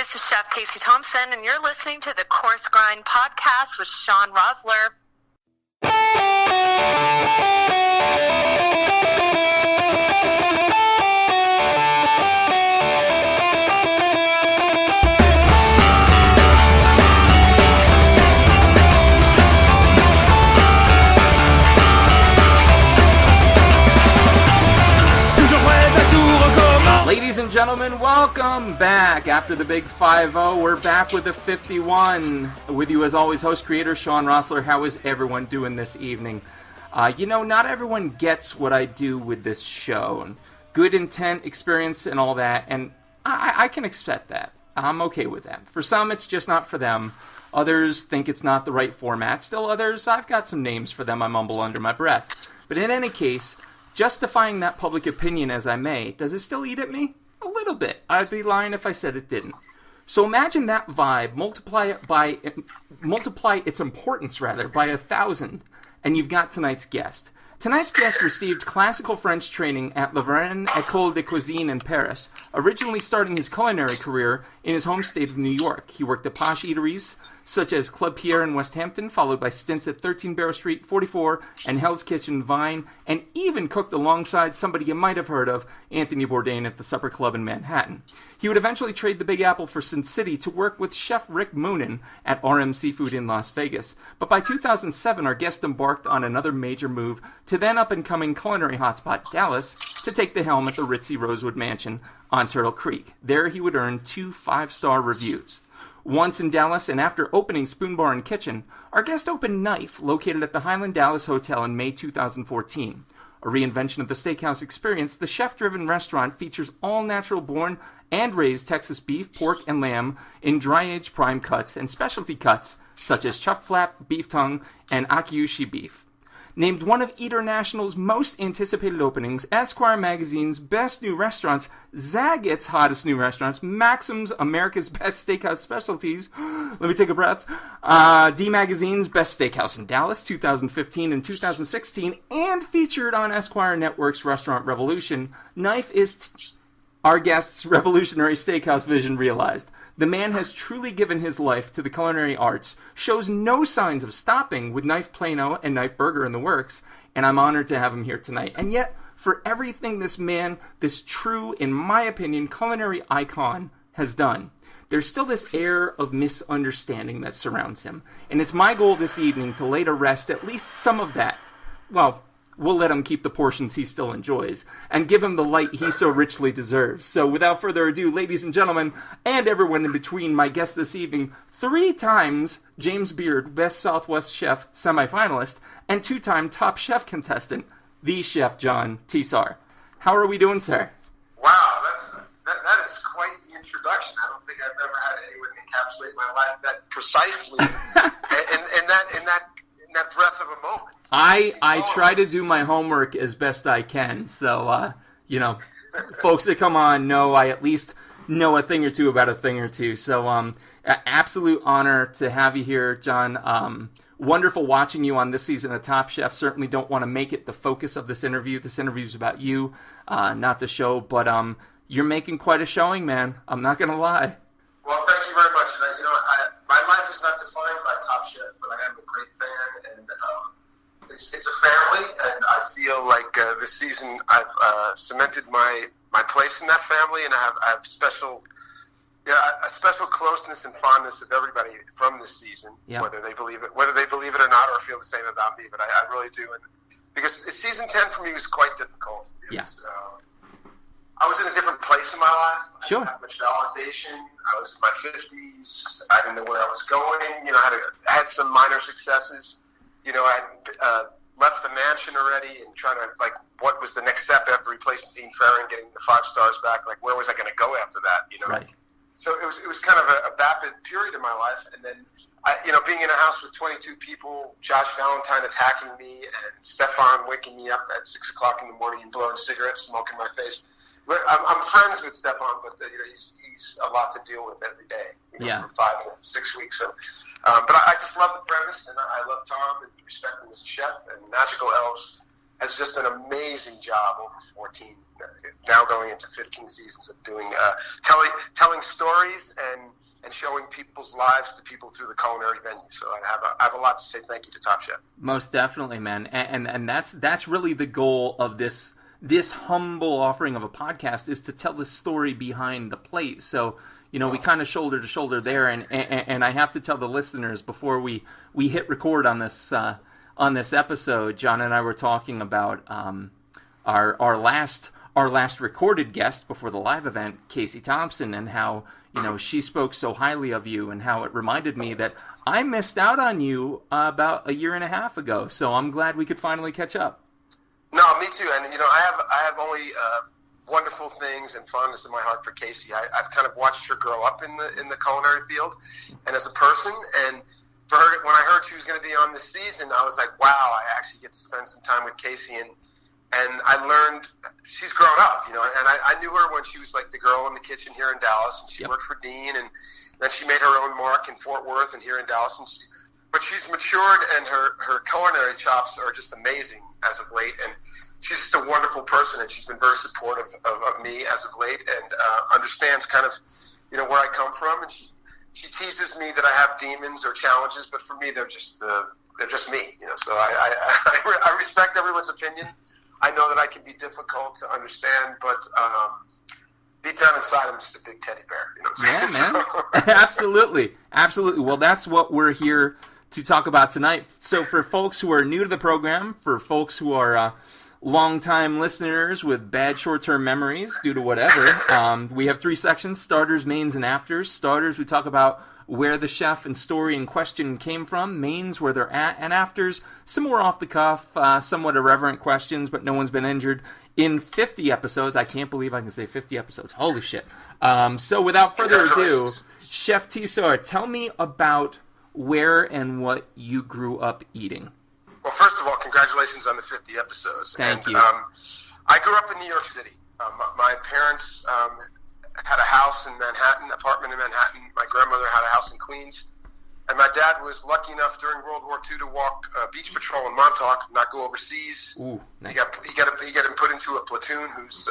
This is Chef Casey Thompson, and you're listening to the Coarse Grind Podcast with Sean Rosler. Ladies and gentlemen, welcome back. After the big 5-0, we're back with the 51. With you as always, host creator Sean Rosler. How is everyone doing this evening? Not everyone gets what I do with this show. And good intent, experience, and all that. And I can accept that. I'm okay with that. For some, it's just not for them. Others think it's not the right format. Still others, I've got some names for them I mumble under my breath. But in any case, justifying that public opinion as I may, does it still eat at me? A little bit. I'd be lying if I said it didn't. So imagine that vibe, multiply its importance by 1,000, and you've got tonight's guest. Tonight's guest received classical French training at La Varenne École de Cuisine in Paris, originally starting his culinary career in his home state of New York. He worked at posh eateries such as Club Pierre in West Hampton, followed by stints at 13 Barrow Street, 44, and Hell's Kitchen, Vine, and even cooked alongside somebody you might have heard of, Anthony Bourdain, at the Supper Club in Manhattan. He would eventually trade the Big Apple for Sin City to work with Chef Rick Moonen at RM Seafood in Las Vegas. But by 2007, our guest embarked on another major move to then up-and-coming culinary hotspot Dallas to take the helm at the ritzy Rosewood Mansion on Turtle Creek. There he would earn 2 5-star reviews. Once in Dallas, and after opening Spoon Bar and Kitchen, our guest opened Knife, located at the Highland Dallas Hotel in May 2014. A reinvention of the steakhouse experience, the chef-driven restaurant features all-natural born and raised Texas beef, pork, and lamb in dry-aged prime cuts and specialty cuts such as chuck flap, beef tongue, and akiushi beef. Named one of Eater National's most anticipated openings, Esquire Magazine's Best New Restaurants, Zaggett's Hottest New Restaurants, Maxim's America's Best Steakhouse Specialties, let me take a breath, D Magazine's Best Steakhouse in Dallas, 2015 and 2016, and featured on Esquire Network's Restaurant Revolution, Knife is our guest's revolutionary steakhouse vision realized. The man has truly given his life to the culinary arts, shows no signs of stopping with Knife Plano and Knife Burger in the works, and I'm honored to have him here tonight. And yet, for everything this man, this true, in my opinion, culinary icon has done, there's still this air of misunderstanding that surrounds him. And it's my goal this evening to lay to rest at least some of that. Well, we'll let him keep the portions he still enjoys, and give him the light he so richly deserves. So without further ado, ladies and gentlemen, and everyone in between, my guest this evening, 3 times James Beard Best Southwest Chef semifinalist, and 2-time Top Chef contestant, the Chef John Tesar. How are we doing, sir? Wow, that is quite the introduction. I don't think I've ever had anyone encapsulate my life that precisely in that breath of a moment. I try to do my homework as best I can, so, folks that come on know I at least know a thing or two about a thing or two. So, absolute honor to have you here, John. Wonderful watching you on this season of Top Chef. Certainly don't want to make it the focus of this interview. This interview is about you, not the show, but you're making quite a showing, man. I'm not going to lie. Well, thank you very much. My life is not defined by Top Chef, but I am a great fan, and it's a family, and I feel like this season I've cemented my place in that family, and I have a special closeness and fondness of everybody from this season, whether they believe it or not, or feel the same about me. But I really do, and because season 10 for me was quite difficult. I was in a different place in my life. Sure. I didn't have much validation. I was in my 50s. I didn't know where I was going. I had some minor successes. I had left the mansion already and trying to, what was the next step after replacing Dean Farron, getting the 5 stars back? Where was I going to go after that, Right. So it was kind of a vapid period in my life. And then, being in a house with 22 people, Josh Valentine attacking me and Stefan waking me up at 6 o'clock in the morning and blowing cigarettes, smoke in my face. I'm friends with Stefan, but he's a lot to deal with every day, for 5 or 6 weeks. So, but I just love the premise, and I love Tom and respect him as a chef, and Magical Elves has just an amazing job over 14, now going into 15 seasons of doing telling stories and showing people's lives to people through the culinary venue. So I have a lot to say thank you to Top Chef. Most definitely, man. And that's really the goal of this humble offering of a podcast, is to tell the story behind the plate. So, we kind of shoulder to shoulder there, and I have to tell the listeners before we hit record on this episode, John and I were talking about our last recorded guest before the live event, Casey Thompson, and how she spoke so highly of you, and how it reminded me that I missed out on you about a year and a half ago. So I'm glad we could finally catch up. No, me too. And I have only wonderful things and fondness in my heart for Casey. I've kind of watched her grow up in the culinary field, and as a person. And for her, when I heard she was going to be on this season, I was like, wow, I actually get to spend some time with Casey, and I learned she's grown up, and I knew her when she was like the girl in the kitchen here in Dallas, and she worked for Dean, and then she made her own mark in Fort Worth and here in Dallas, but she's matured, and her culinary chops are just amazing as of late, and she's just a wonderful person, and she's been very supportive of me as of late, and understands kind of, where I come from, and she teases me that I have demons or challenges, but for me, they're just me, so I respect everyone's opinion. I know that I can be difficult to understand, but deep down inside, I'm just a big teddy bear. Yeah, man. Absolutely. Well, that's what we're here to talk about tonight. So for folks who are new to the program, for folks who are long-time listeners with bad short-term memories due to whatever, we have 3 sections: starters, mains, and afters. Starters, we talk about where the chef and story in question came from. Mains, where they're at. And afters, some more off-the-cuff, somewhat irreverent questions, but no one's been injured. In 50 episodes, I can't believe I can say 50 episodes. Holy shit. So without further ado, Chef Tesar, tell me about where and what you grew up eating. Well, first of all, congratulations on the 50 episodes. Thank you. I grew up in New York City. My parents had a house in Manhattan, apartment in Manhattan. My grandmother had a house in Queens. And my dad was lucky enough during World War II to walk beach patrol in Montauk, not go overseas. Ooh, nice. He got him put into a platoon whose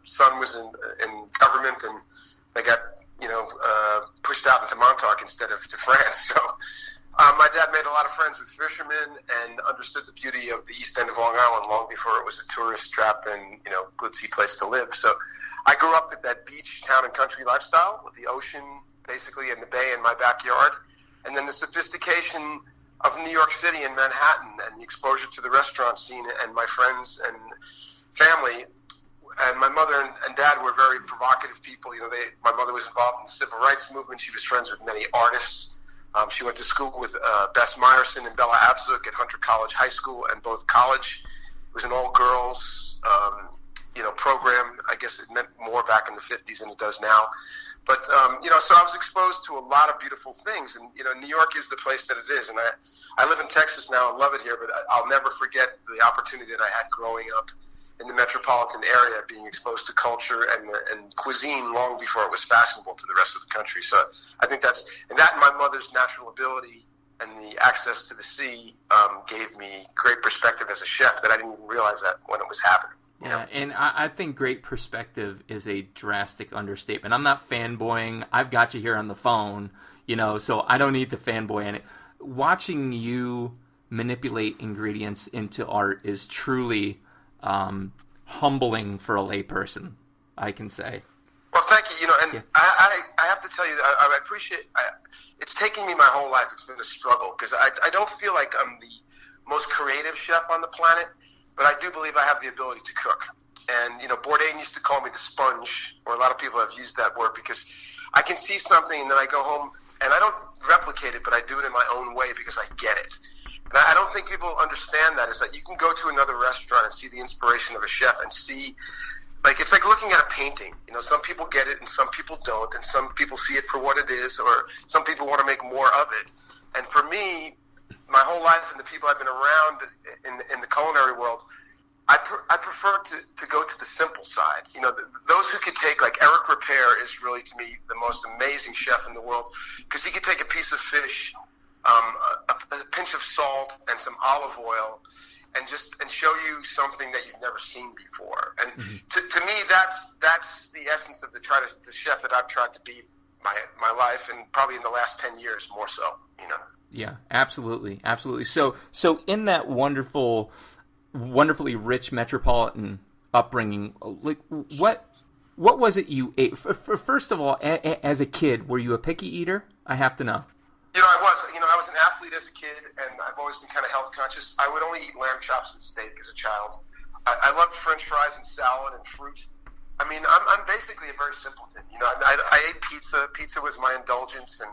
son was in government, and they got pushed out into Montauk instead of to France. So my dad made a lot of friends with fishermen and understood the beauty of the East End of Long Island long before it was a tourist trap and glitzy place to live. So I grew up with that beach, town, and country lifestyle with the ocean basically in the bay in my backyard, and then the sophistication of New York City and Manhattan and the exposure to the restaurant scene and my friends and family. And my mother and dad were very provocative people. My mother was involved in the civil rights movement. She was friends with many artists. She went to school with Bess Meyerson and Bella Abzug at Hunter College High School, and both college. It was an all-girls program. I guess it meant more back in the 50s than it does now. But, so I was exposed to a lot of beautiful things. And, New York is the place that it is. And I live in Texas now and love it here, but I'll never forget the opportunity that I had growing up in the metropolitan area, being exposed to culture and cuisine long before it was fashionable to the rest of the country. So I think that and my mother's natural ability and the access to the sea gave me great perspective as a chef that I didn't even realize that when it was happening. Yeah, and I think great perspective is a drastic understatement. I'm not fanboying. I've got you here on the phone, so I don't need to fanboy in it. Watching you manipulate ingredients into art is truly humbling for a layperson, I can say. Well, thank you. And I have to tell you, I appreciate. It's taken me my whole life. It's been a struggle because I don't feel like I'm the most creative chef on the planet, but I do believe I have the ability to cook. And Bourdain used to call me the sponge, or a lot of people have used that word, because I can see something and then I go home and I don't replicate it, but I do it in my own way because I get it. And I don't think people understand that, is that you can go to another restaurant and see the inspiration of a chef and see, it's like looking at a painting. Some people get it and some people don't, and some people see it for what it is, or some people want to make more of it. And for me, my whole life and the people I've been around in the culinary world, I prefer to go to the simple side. Those who could take, like Eric Ripert is really, to me, the most amazing chef in the world, because he could take a piece of fish, a pinch of salt and some olive oil, and show you something that you've never seen before. And to me, that's the essence of the chef that I've tried to be my life, and probably in the last 10 years more so. Yeah, absolutely. So in that wonderfully rich metropolitan upbringing, like what was it you ate? First of all, as a kid, were you a picky eater? I have to know. I was. I was an athlete as a kid, and I've always been kind of health conscious. I would only eat lamb chops and steak as a child. I loved French fries and salad and fruit. I mean, I'm basically a very simpleton. I ate pizza. Pizza was my indulgence, and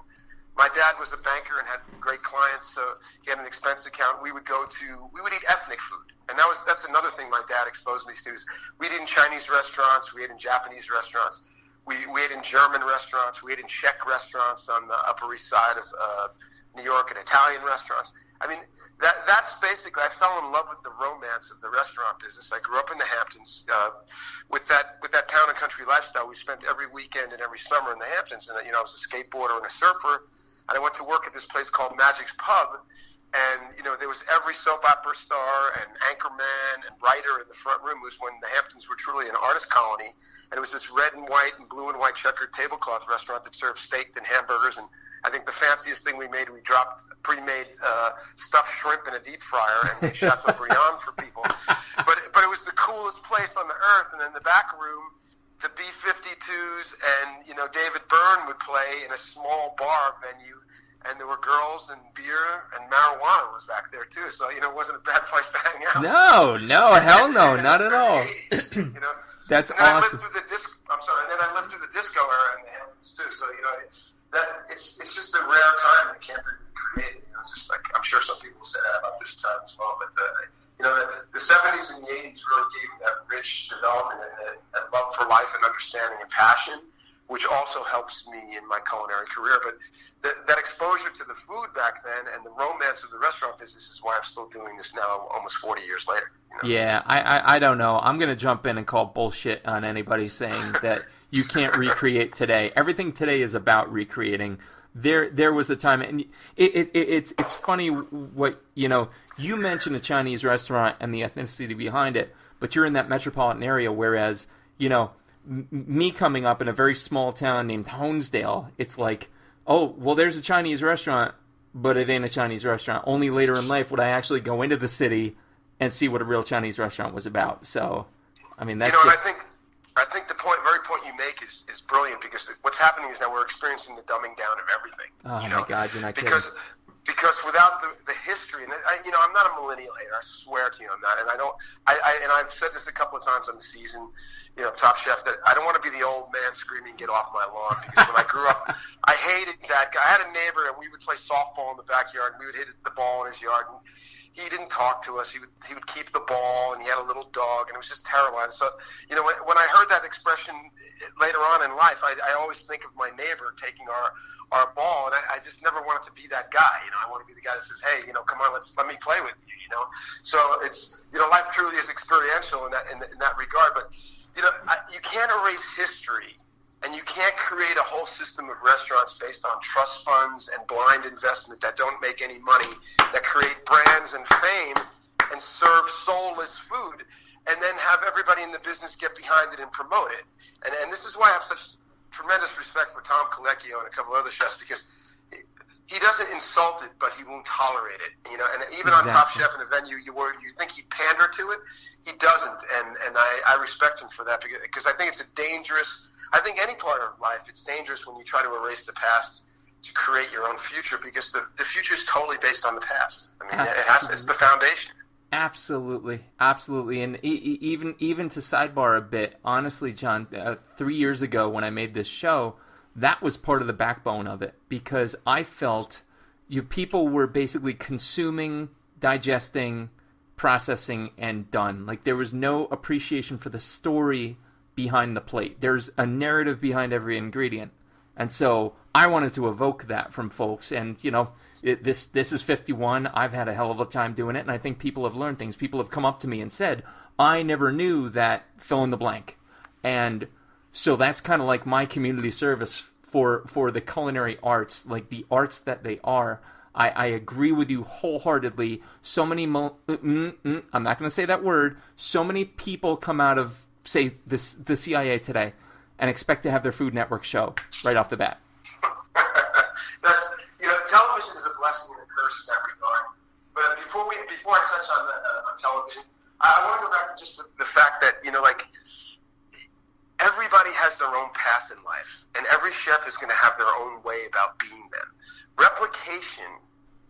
my dad was a banker and had great clients, so he had an expense account. We would eat ethnic food, and that's another thing my dad exposed me to. Is we ate in Chinese restaurants, we ate in Japanese restaurants. We ate in German restaurants. We ate in Czech restaurants on the Upper East Side of New York, and Italian restaurants. I mean, that's basically, I fell in love with the romance of the restaurant business. I grew up in the Hamptons with that town and country lifestyle. We spent every weekend and every summer in the Hamptons, and I was a skateboarder and a surfer. And I went to work at this place called Magic's Pub, and there was every soap opera star and anchorman and writer in the front room. It was when the Hamptons were truly an artist colony, and it was this red and white and blue and white checkered tablecloth restaurant that served steak and hamburgers. And I think the fanciest thing we made, we dropped pre-made stuffed shrimp in a deep fryer and made Chateaubriand for people. But it was the coolest place on the earth. And in the back room, the B-52s and David Byrne would play in a small bar venue. And there were girls and beer and marijuana was back there too, so it wasn't a bad place to hang out. No, hell no, not at all. That's awesome. I lived through the disco era in the Hamptons too. So it's just a rare time that can't be recreated. Just like I'm sure some people say that about this time as well. But the 70s and the 80s really gave me that rich development and that love for life and understanding and passion, which also helps me in my culinary career. But that exposure to the food back then and the romance of the restaurant business is why I'm still doing this now almost 40 years later. Yeah, I don't know. I'm going to jump in and call bullshit on anybody saying that you can't recreate today. Everything today is about recreating. There was a time, and it's funny what, you mentioned a Chinese restaurant and the ethnicity behind it, but you're in that metropolitan area, whereas, me coming up in a very small town named Honesdale, it's like, oh, well, there's a Chinese restaurant, but it ain't a Chinese restaurant. Only later in life would I actually go into the city and see what a real Chinese restaurant was about. So, I mean, that's and I think the very point you make is brilliant, because what's happening is that we're experiencing the dumbing down of everything. Oh, my God, you're not kidding. Because without the history, and I'm not a millennial hater, I swear to you on that, and I've said this a couple of times on the season, of Top Chef, that I don't want to be the old man screaming, "Get off my lawn!" Because when I grew up, I hated that guy. I had a neighbor, and we would play softball in the backyard, and we would hit the ball in his yard, and he didn't talk to us. He would keep the ball, and he had a little dog, and it was just terrible. And so, when I heard that expression later on in life, I always think of my neighbor taking our ball, and I just never wanted to be that guy. I want to be the guy that says, "Hey, come on, let me play with you." So it's life truly is experiential in that regard. But you can't erase history. And you can't create a whole system of restaurants based on trust funds and blind investment that don't make any money, that create brands and fame and serve soulless food, and then have everybody in the business get behind it and promote it. And this is why I have such tremendous respect for Tom Colecchio and a couple other chefs, because he doesn't insult it, but he won't tolerate it. And even on Top Chef in a venue, you think he'd pander to it, he doesn't. And I respect him for that, because I think it's a dangerous. I think any part of life, it's dangerous when you try to erase the past to create your own future, because the future is totally based on the past. I mean, it's the foundation. Absolutely. And even to sidebar a bit, honestly, John, 3 years ago when I made this show, that was part of the backbone of it, because I felt people were basically consuming, digesting, processing, and done. Like, there was no appreciation for the story behind the plate. There's a narrative behind every ingredient. And so I wanted to evoke that from folks. And, this is 51. I've had a hell of a time doing it. And I think people have learned things. People have come up to me and said, I never knew that fill in the blank. And so that's kind of like my community service for the culinary arts, like the arts that they are. I agree with you wholeheartedly. So many, I'm not going to say that word. So many people come out of, say, the CIA today and expect to have their Food Network show right off the bat. That's, television is a blessing and a curse in that regard. But before I touch on television, I want to go back to just the fact that, everybody has their own path in life, and every chef is going to have their own way about being them. Replication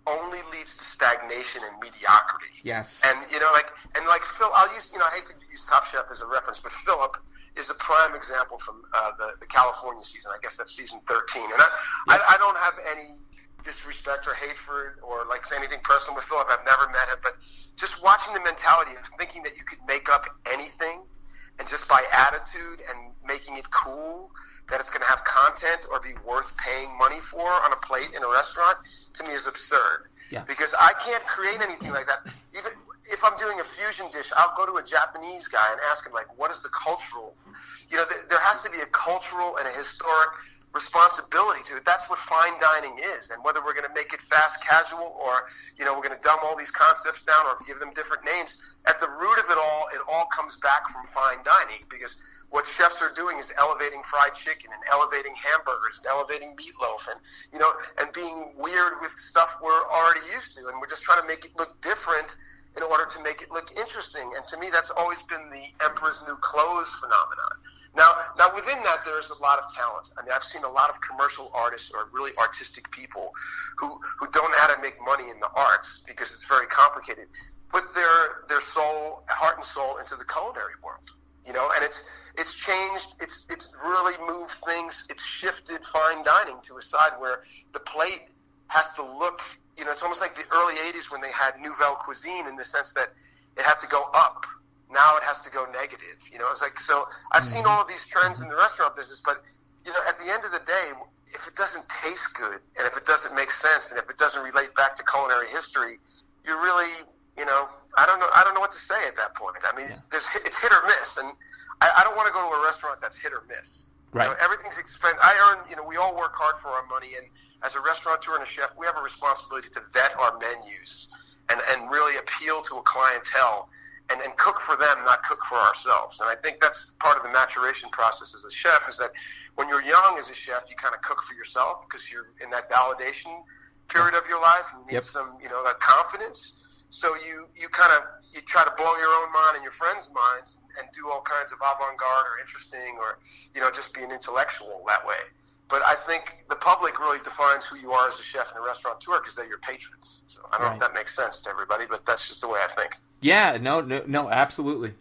only leads to stagnation and mediocrity. Yes. And like Phil, I'll use I hate to use Top Chef as a reference, but Philip is a prime example from the California season. I guess that's season 13. And I don't have any disrespect or hate for or like anything personal with Philip. I've never met him, but just watching the mentality of thinking that you could make up anything, and just by attitude and making it cool, that it's going to have content or be worth paying money for on a plate in a restaurant, to me is absurd. Yeah. Because I can't create anything like that. Even if I'm doing a fusion dish, I'll go to a Japanese guy and ask him, what is the cultural? There has to be a cultural and a historic responsibility to it. That's what fine dining is. And whether we're going to make it fast casual or, we're going to dumb all these concepts down or give them different names, at the root of it all comes back from fine dining, because what chefs are doing is elevating fried chicken and elevating hamburgers and elevating meatloaf and, and being weird with stuff we're already used to. And we're just trying to make it look different in order to make it look interesting. And to me, that's always been the Emperor's New Clothes phenomenon. Now within that, there's a lot of talent. I mean, I've seen a lot of commercial artists or really artistic people who don't know how to make money in the arts because it's very complicated, put their soul, heart and soul into the culinary world. And it's changed. It's really moved things. It's shifted fine dining to a side where the plate has to look. It's almost like the early '80s when they had Nouvelle Cuisine, in the sense that it had to go up. Now it has to go negative. It's like, so I've seen all of these trends in the restaurant business, but at the end of the day, if it doesn't taste good and if it doesn't make sense and if it doesn't relate back to culinary history, you're really, I don't know what to say at that point. I mean, it's hit or miss, and I don't want to go to a restaurant that's hit or miss. Right. Everything's expensive. We all work hard for our money, and as a restaurateur and a chef, we have a responsibility to vet our menus and really appeal to a clientele and cook for them, not cook for ourselves. And I think that's part of the maturation process as a chef, is that when you're young as a chef, you kind of cook for yourself because you're in that validation period of your life and you need some, that confidence. So you try to blow your own mind and your friends' minds and do all kinds of avant-garde or interesting or, just be an intellectual that way. But I think the public really defines who you are as a chef and a restaurateur because they're your patrons. So I don't know if that makes sense to everybody, but that's just the way I think. Yeah, no, absolutely,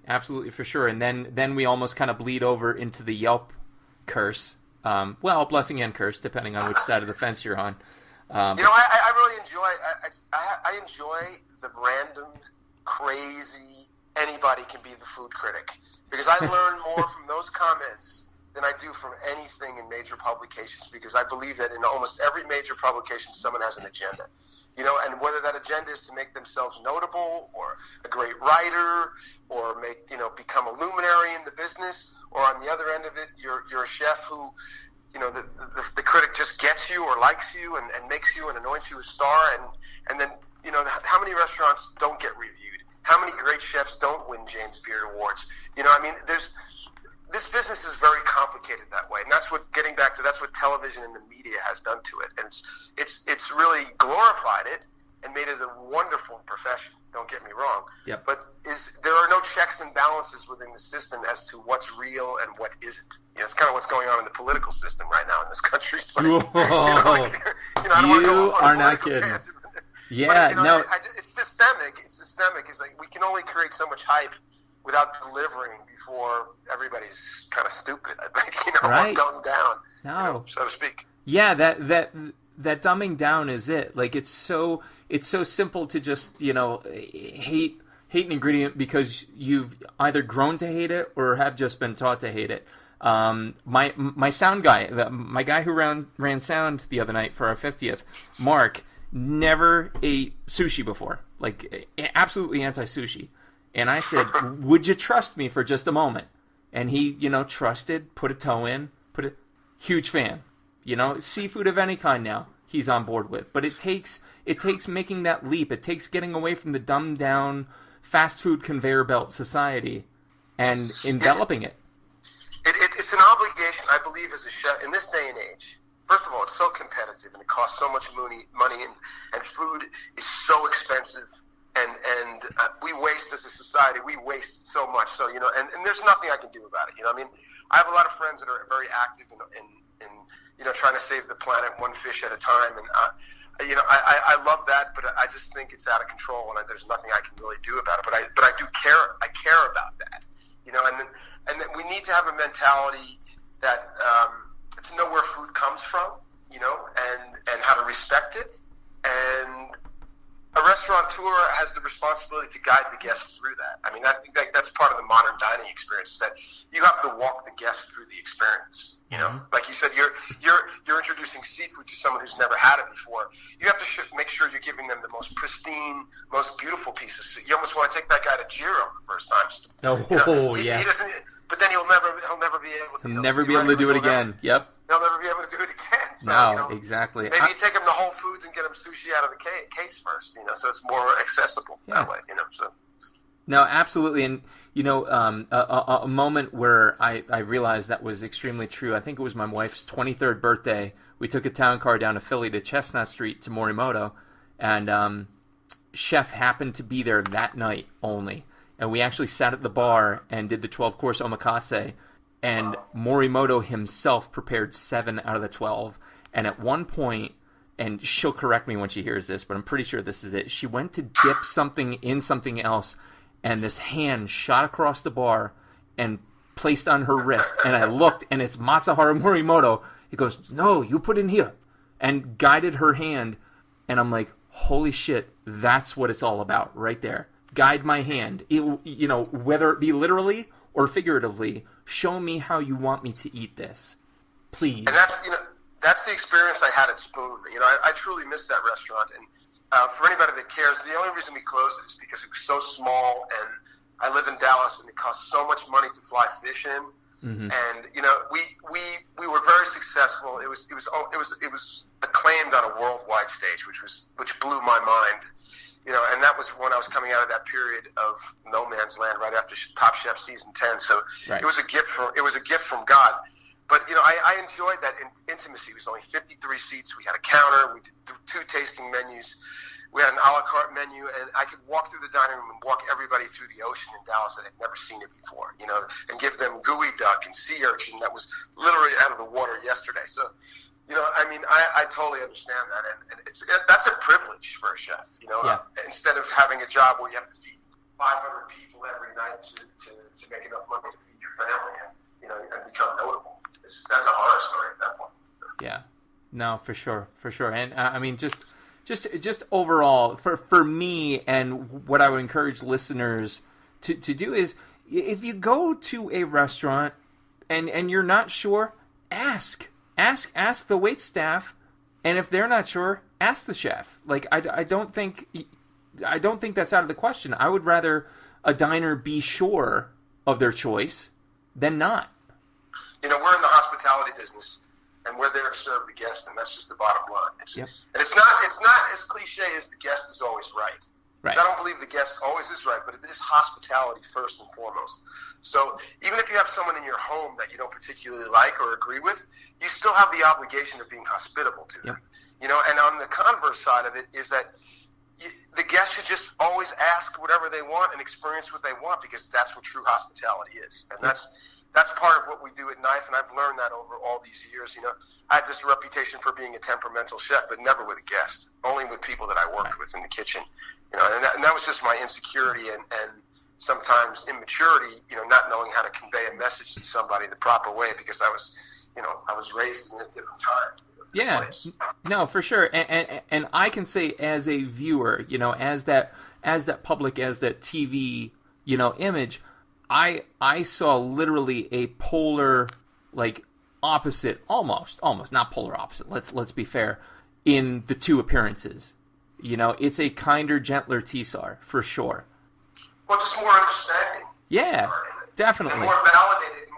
for sure. And then we almost kind of bleed over into the Yelp curse. Blessing and curse, depending on which side of the fence you're on. I really enjoy. I enjoy the random, crazy. Anybody can be the food critic, because I learn more from those comments than I do from anything in major publications, because I believe that in almost every major publication, someone has an agenda, and whether that agenda is to make themselves notable or a great writer or become a luminary in the business, or on the other end of it, you're a chef who, the critic just gets you or likes you and makes you and anoints you a star. And then, how many restaurants don't get reviewed? How many great chefs don't win James Beard Awards? This business is very complicated that way, and that's what television and the media has done to it, and it's really glorified it and made it a wonderful profession. Don't get me wrong, but there are no checks and balances within the system as to what's real and what isn't. It's kind of what's going on in the political system right now in this country. It's like, I don't want to go on are not kidding. Tangent. Yeah, but, it's systemic. It's systemic. It's like we can only create so much hype without delivering before everybody's kind of stupid, I think, right. or dumbed down, no. So to speak. Yeah, that dumbing down is it. Like, it's so simple to just, hate an ingredient because you've either grown to hate it or have just been taught to hate it. My sound guy, my guy who ran sound the other night for our 50th, Mark, never ate sushi before. Like, absolutely anti-sushi. And I said, would you trust me for just a moment? And he, trusted, put a toe in, huge fan. Seafood of any kind now, he's on board with. But it takes making that leap. It takes getting away from the dumbed down fast food conveyor belt society and enveloping it. It's an obligation, I believe, as a chef in this day and age. First of all, it's so competitive and it costs so much money and food is so expensive. And we waste as a society. We waste so much. So, and there's nothing I can do about it. I mean, I have a lot of friends that are very active in trying to save the planet one fish at a time. And, I love that, but I just think it's out of control and there's nothing I can really do about it. But I do care. I care about that, and then we need to have a mentality that to know where food comes from, and how to respect it. And a restaurateur has the responsibility to guide the guests through that. I mean, I think that's part of the modern dining experience, is that you have to walk the guests through the experience. Like you said, you're introducing seafood to someone who's never had it before. You have to make sure you're giving them the most pristine, most beautiful pieces. You almost want to take that guy to Giro the first time. Yes. He doesn't, but then he'll never be able to. Never be able to do it again. Yep. He'll never be able to do it again. So, no, exactly. Maybe you take him to Whole Foods and get him sushi out of the case first, so it's more accessible that way, So. No, absolutely. And, a moment where I realized that was extremely true. I think it was my wife's 23rd birthday. We took a town car down to Philly to Chestnut Street to Morimoto, and chef happened to be there that night only. And we actually sat at the bar and did the 12-course omakase, and Morimoto himself prepared 7 out of the 12. And at one point, and she'll correct me when she hears this, but I'm pretty sure this is it, she went to dip something in something else, and this hand shot across the bar and placed on her wrist. And I looked, and it's Masaharu Morimoto. He goes, "No, you put in here," and guided her hand. And I'm like, holy shit, that's what it's all about right there. Guide my hand. Whether it be literally or figuratively, show me how you want me to eat this, please. And that's the experience I had at Spoon. I truly miss that restaurant. And for anybody that cares, the only reason we closed it is because it was so small, and I live in Dallas, and it costs so much money to fly fish in. Mm-hmm. And we were very successful. It was acclaimed on a worldwide stage, which blew my mind. And that was when I was coming out of that period of no man's land right after Top Chef season 10. So right. It was a gift from God. But I enjoyed that intimacy. It was only 53 seats. We had a counter. We did 2 tasting menus. We had an a la carte menu, and I could walk through the dining room and walk everybody through the ocean in Dallas that had never seen it before, and give them gooey duck and sea urchin that was literally out of the water yesterday. So, I totally understand that, and that's a privilege for a chef, instead of having a job where you have to feed 500 people every night to make enough money to feed your family and become notable. That's a horror story at that point. Yeah, no, for sure. And just overall, for me, and what I would encourage listeners to do is, if you go to a restaurant and you're not sure, ask the wait staff, and if they're not sure, ask the chef. Like, I don't think that's out of the question. I would rather a diner be sure of their choice than not. We're in the hospitality business, and we're there to serve the guest, and that's just the bottom line. And it's not as cliche as the guest is always right. Right. I don't believe the guest always is right, but it is hospitality first and foremost. So even if you have someone in your home that you don't particularly like or agree with, you still have the obligation of being hospitable to them. And on the converse side of it is that the guest should just always ask whatever they want and experience what they want, because that's what true hospitality is. And that's part of what we do at Knife, and I've learned that over all these years. I had this reputation for being a temperamental chef, but never with a guest, only with people that I worked with in the kitchen. And that was just my insecurity and sometimes immaturity, not knowing how to convey a message to somebody the proper way, because I was raised in a different time. Yeah, no, for sure. And I can say, as a viewer, as that public, as that TV, image, I saw literally a polar, opposite, almost, not polar opposite. Let's be fair, in the 2 appearances. It's a kinder, gentler Tesar, for sure. Well, just more understanding. Yeah, definitely. And more validated.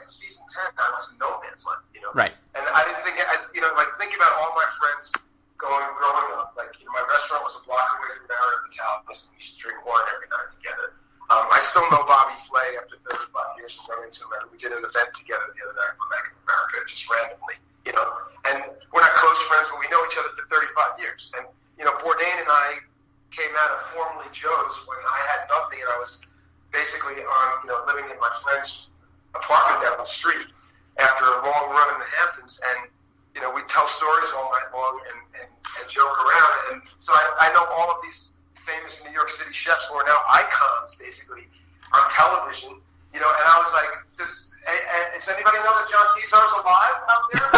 in season 10, I was in no man's land, Right. And I didn't think, think about all my friends growing up. My restaurant was a block away from Marriott Italians, and we used to drink wine every night together. I still know Bobby Flay after 35 years and run into him. We did an event together the other night for Bank of America, just randomly, And we're not close friends, but we know each other for 35 years. And, Bourdain and I came out of formerly Joe's when I had nothing, and I was basically on, living in my friend's apartment down the street after a long run in the Hamptons. And, we'd tell stories all night long and joke around. And so I know all of these famous New York City chefs who are now icons, basically, on television, and I was like, does anybody know that John Tesar is alive out there?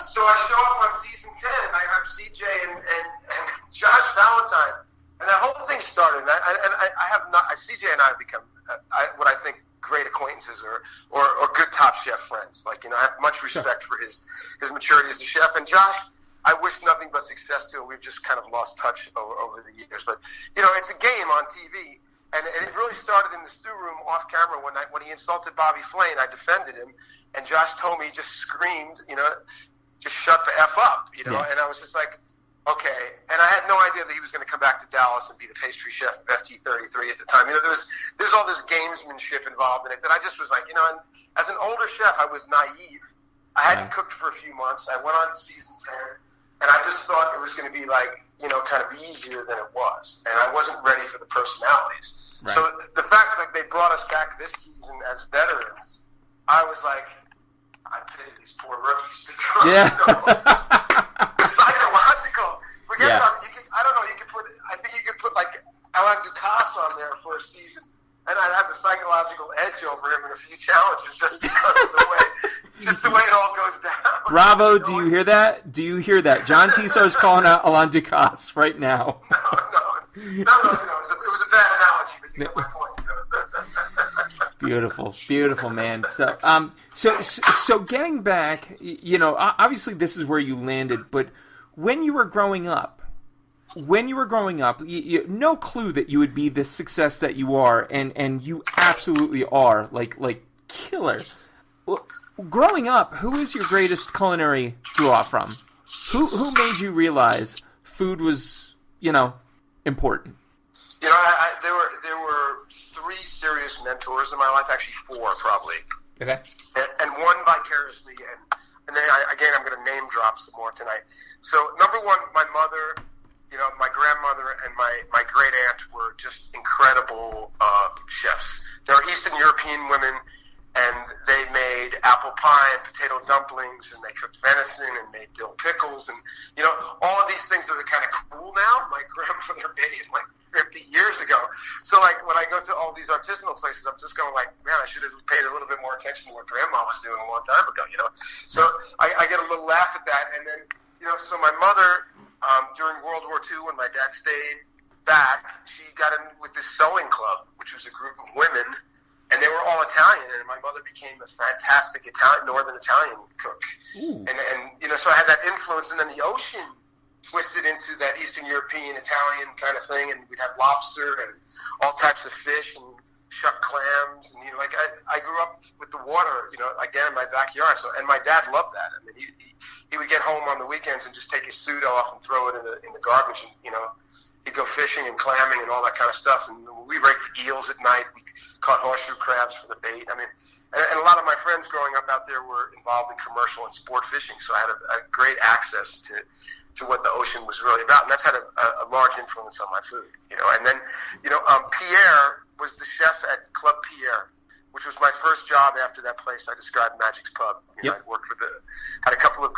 So I show up on season 10, and I have CJ and Josh Valentine, and that whole thing started. And I have not, CJ and I have become what I think great acquaintances or good Top Chef friends. I have much respect for his maturity as a chef. And Josh, I wish nothing but success to him. We've just kind of lost touch over the years. But, it's a game on TV. And it really started in the stew room off camera when he insulted Bobby Flay, and I defended him. And Josh told me, he just screamed, just shut the F up, Yeah. And I was just like, okay. And I had no idea that he was going to come back to Dallas and be the pastry chef of FT33 at the time. There's all this gamesmanship involved in it that I just was like, and as an older chef, I was naive. I hadn't cooked for a few months. I went on season 10. And I just thought it was going to be kind of easier than it was. And I wasn't ready for the personalities. Right. So the fact that they brought us back this season as veterans, I was like, I pity these poor rookies because it's psychological. Forget about it. I think you could put Alain Ducasse on there for a season, and I'd have the psychological edge over him in a few challenges just because of the way it all goes down. Bravo, do you hear that? Do you hear that? John Tesar is calling out Alain Ducasse right now. No. It was a bad analogy, but you get my point. Beautiful, man. So getting back, obviously this is where you landed, but when you were growing up, you no clue that you would be the success that you are, and you absolutely are, like killer. Growing up, who was your greatest culinary draw from? Who made you realize food was, important? There were 3 serious mentors in my life, actually 4 probably. Okay. And one vicariously, and then I'm going to name drop some more tonight. So number 1, my mother, my grandmother and my great aunt were just incredible chefs. They were Eastern European women, and they made apple pie and potato dumplings, and they cooked venison and made dill pickles, and all of these things that are kind of cool now. My grandmother made it 50 years ago. So when I go to all these artisanal places, I'm just going man, I should have paid a little bit more attention to what Grandma was doing a long time ago. So I get a little laugh at that, and then so my mother during World War II, when my dad stayed back, she got in with this sewing club, which was a group of women. And they were all Italian, and my mother became a fantastic Northern Italian cook. And so I had that influence, and then the ocean twisted into that Eastern European Italian kind of thing, and we'd have lobster and all types of fish and shuck clams, and I grew up with the water, again in my backyard. So, and my dad loved that. I mean, he would get home on the weekends and just take his suit off and throw it in the garbage, and he'd go fishing and clamming and all that kind of stuff. And we raked eels at night. We caught horseshoe crabs for the bait. I mean, and a lot of my friends growing up out there were involved in commercial and sport fishing, so I had a great access to what the ocean was really about, and that's had a large influence on my food. And then, Pierre was the chef at Club Pierre, which was my first job after that place I described, Magic's Pub. I worked with had a couple of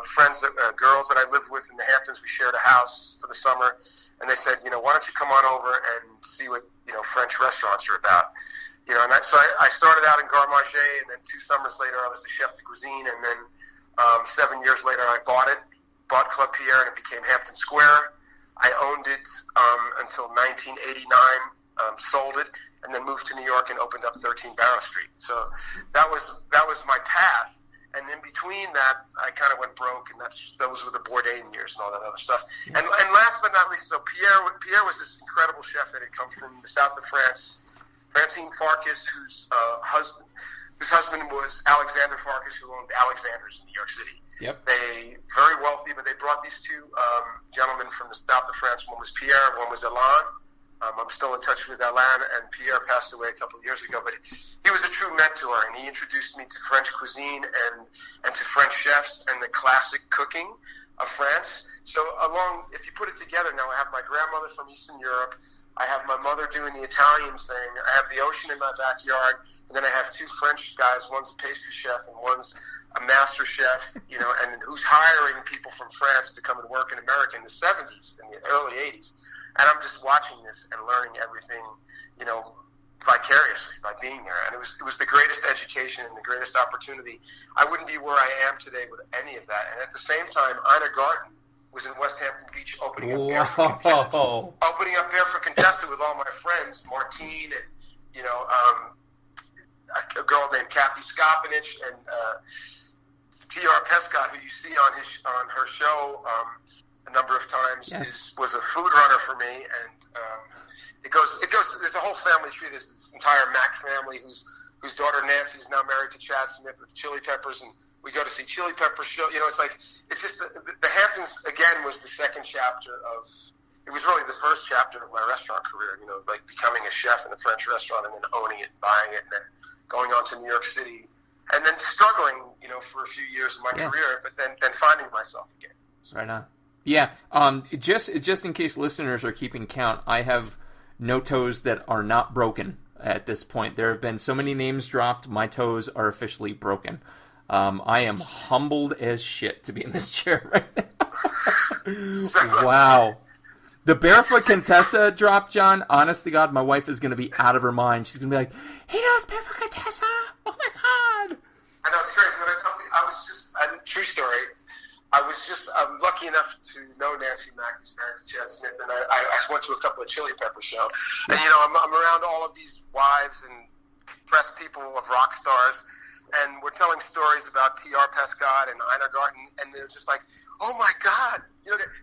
friends, girls that I lived with in the Hamptons. We shared a house for the summer, and they said, why don't you come on over and see what French restaurants are about. So I started out in Garde Manger, and then 2 summers later I was the chef de cuisine, and then 7 years later I bought Club Pierre, and it became Hampton Square. I owned it until 1989, sold it, and then moved to New York and opened up 13 Barrow Street. So that was my path. And in between that, I kind of went broke, and those were the Bourdain years and all that other stuff. And last but not least, so Pierre was this incredible chef that had come from the south of France. Francine Farkas, whose husband His husband was Alexander Farkas, who owned Alexander's in New York City. Yep. They very wealthy, but they brought these two gentlemen from the south of France. One was Pierre, one was Alain. I'm still in touch with Alain, and Pierre passed away a couple of years ago. But he was a true mentor, and he introduced me to French cuisine and to French chefs and the classic cooking of France. So if you put it together, now I have my grandmother from Eastern Europe. I have my mother doing the Italian thing. I have the ocean in my backyard, and then I have two French guys. One's a pastry chef, and one's a master chef, and who's hiring people from France to come and work in America in the 70s and the early 80s. And I'm just watching this and learning everything, vicariously by being there. And it was the greatest education and the greatest opportunity. I wouldn't be where I am today with any of that. And at the same time, Ina Garten was in West Hampton Beach opening up Barefoot Contessa with all my friends, Martine and, a girl named Kathy Skopinich and T.R. Pescott, who you see on her show a number of times, yes, was a food runner for me, and it goes. There's a whole family tree. There's this entire Mac family whose daughter Nancy is now married to Chad Smith with Chili Peppers, and we go to see Chili Peppers show. It's just the Hamptons again was the second chapter of. It was really the first chapter of my restaurant career. Like becoming a chef in a French restaurant and then owning it, buying it, and then going on to New York City, and then struggling, for a few years of my career, but then finding myself again. Right on. Yeah. Just in case listeners are keeping count, I have no toes that are not broken at this point. There have been so many names dropped, my toes are officially broken. I am humbled as shit to be in this chair right now. Wow. The Barefoot Contessa drop, John, honest to God, my wife is going to be out of her mind. She's going to be like, he knows Barefoot Contessa? Oh, my God. I know, it's crazy. When I tell you, true story, I'm lucky enough to know Nancy Mack, who's married to Chad Smith, and I went to a couple of Chili Pepper shows. And, I'm around all of these wives and press people of rock stars, and we're telling stories about T.R. Pescott and Ina Garten, and they're just like, oh, my God.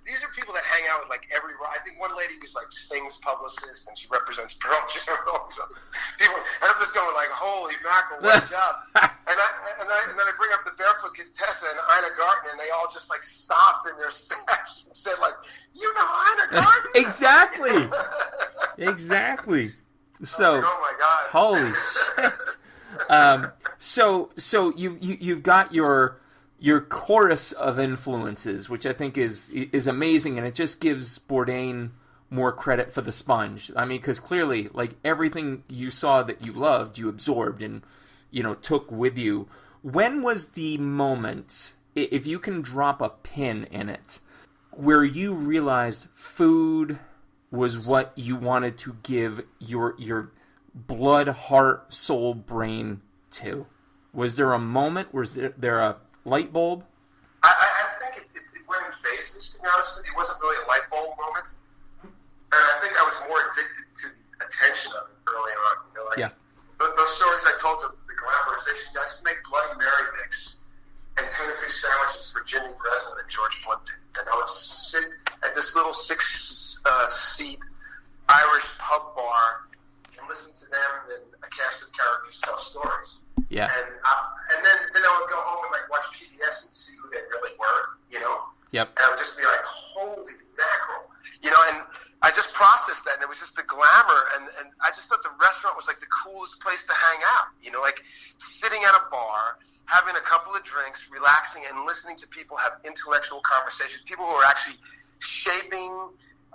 These are people that hang out with, every... I think one lady was, Sting's publicist, and she represents Pearl Jam and all these other people. And I'm just going, holy mackerel, what a job. And then I bring up the Barefoot Contessa and Ina Garten, and they all just, stopped in their steps and said, Ina Garten? Exactly. Exactly. So, oh, my God. Holy shit. So you've got your chorus of influences, which I think is amazing, and it just gives Bourdain more credit for the sponge. I mean, because clearly, everything you saw that you loved, you absorbed and took with you. When was the moment, if you can drop a pin in it, where you realized food was what you wanted to give your blood, heart, soul, brain to? Was there a moment? Was there a light bulb? I think it went in phases, to be honest with you. It wasn't really a light bulb moment. And I think I was more addicted to the attention of it early on. Those stories I told of the glamorization. I used to make Bloody Mary mix and tuna fish sandwiches for Jimmy Breslin and George Plimpton. And I would sit at this little 6-seat Irish pub bar and listen to them and a cast of characters tell stories. Yeah. And then I would go home and watch PBS and see who they really were, Yep. And I would just be like, holy mackerel, and I just processed that, and it was just the glamour, and I just thought the restaurant was the coolest place to hang out, sitting at a bar, having a couple of drinks, relaxing, and listening to people have intellectual conversations, people who are actually shaping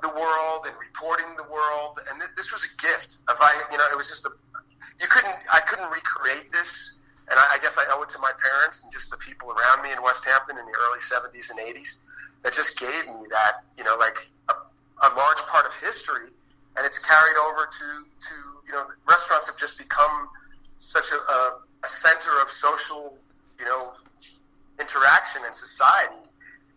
the world and reporting the world, and this was a gift. It was just I couldn't recreate this, and I guess I owe it to my parents and just the people around me in West Hampton in the early 70s and 80s that just gave me that, a large part of history, and it's carried over to restaurants have just become such a center of social, interaction in society,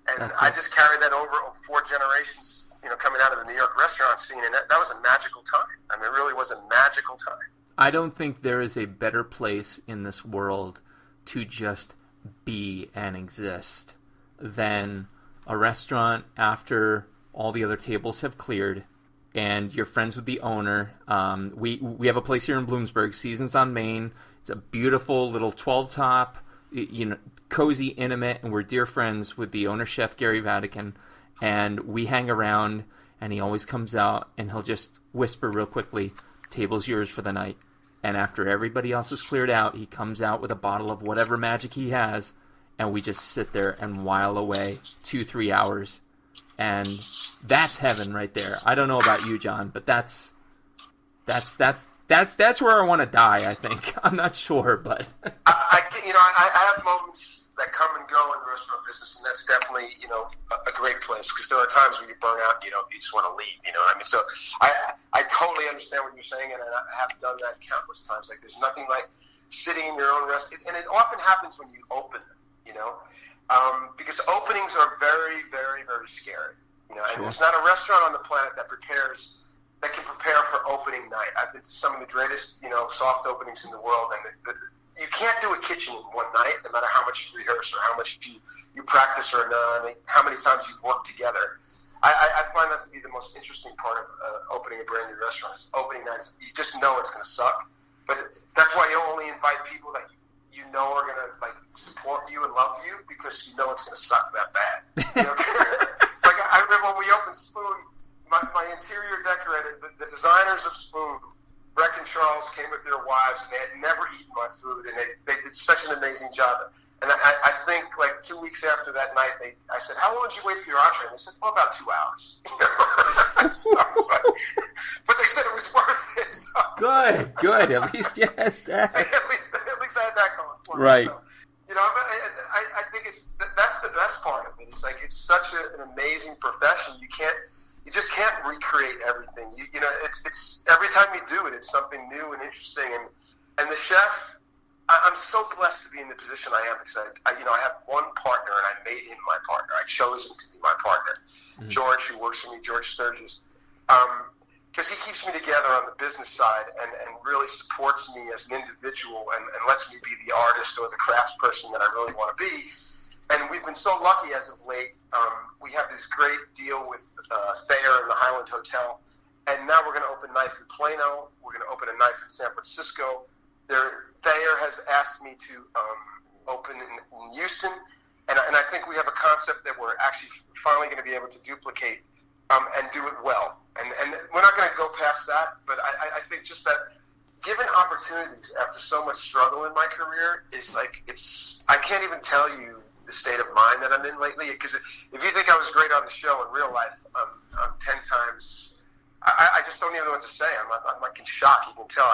and I just carried that over 4 generations, coming out of the New York restaurant scene, and that was a magical time. I mean, it really was a magical time. I don't think there is a better place in this world to just be and exist than a restaurant after all the other tables have cleared and you're friends with the owner. We have a place here in Bloomsburg, Seasons on Main. It's a beautiful little 12-top, cozy, intimate, and we're dear friends with the owner chef, Gary Vatican, and we hang around, and he always comes out, and he'll just whisper real quickly, "Table's yours for the night." And after everybody else is cleared out, he comes out with a bottle of whatever magic he has, and we just sit there and while away 2-3 hours. And that's heaven right there. I don't know about you, John, but that's where I want to die, I think. I'm not sure, but I have moments that come and go in the restaurant business, and that's definitely, a great place, because there are times when you burn out, you just want to leave, you know what I mean? So I totally understand what you're saying, and I have done that countless times. Like, there's nothing like sitting in your own restaurant, and it often happens when you open them, because openings are very, very, very scary, and Sure. there's not a restaurant on the planet that can prepare for opening night. I've been to some of the greatest, soft openings in the world, and you can't do a kitchen in one night, no matter how much you rehearse or how much you practice or how many times you've worked together. I find that to be the most interesting part of opening a brand new restaurant. Is opening nights, you just know it's going to suck, but that's why you only invite people that you know are going to support you and love you, because you know it's going to suck that bad. Like, I remember when we opened Spoon, my interior decorator, the designers of Spoon, Breck and Charles, came with their wives, and they had never eaten my food, and they did such an amazing job. And I think, 2 weeks after that night, I said, "How long did you wait for your entree?" And they said, "Oh, about 2 hours." So I was like, but they said it was worth it. So. Good. At least you had that. at least I had that going for me. Right. So, I think that's the best part of it. It's like, it's such an amazing profession. You just can't recreate everything. It's every time you do it, it's something new and interesting. And the chef, I'm so blessed to be in the position I am, because I have one partner, and I made him my partner. I chose him to be my partner, George, who works for me, George Sturgis, because he keeps me together on the business side and really supports me as an individual and lets me be the artist or the craftsperson that I really want to be. And we've been so lucky as of late. We have this great deal with Thayer and the Highland Hotel, and now we're going to open Knife in Plano. We're going to open a Knife in San Francisco. Thayer has asked me to open in Houston, and I think we have a concept that we're actually finally going to be able to duplicate and do it well. And we're not going to go past that, but I think just that given opportunities after so much struggle in my career is I can't even tell you the state of mind that I'm in lately, because if you think I was great on the show, in real life, I'm 10 times. I just don't even know what to say. I'm in shock. You can tell.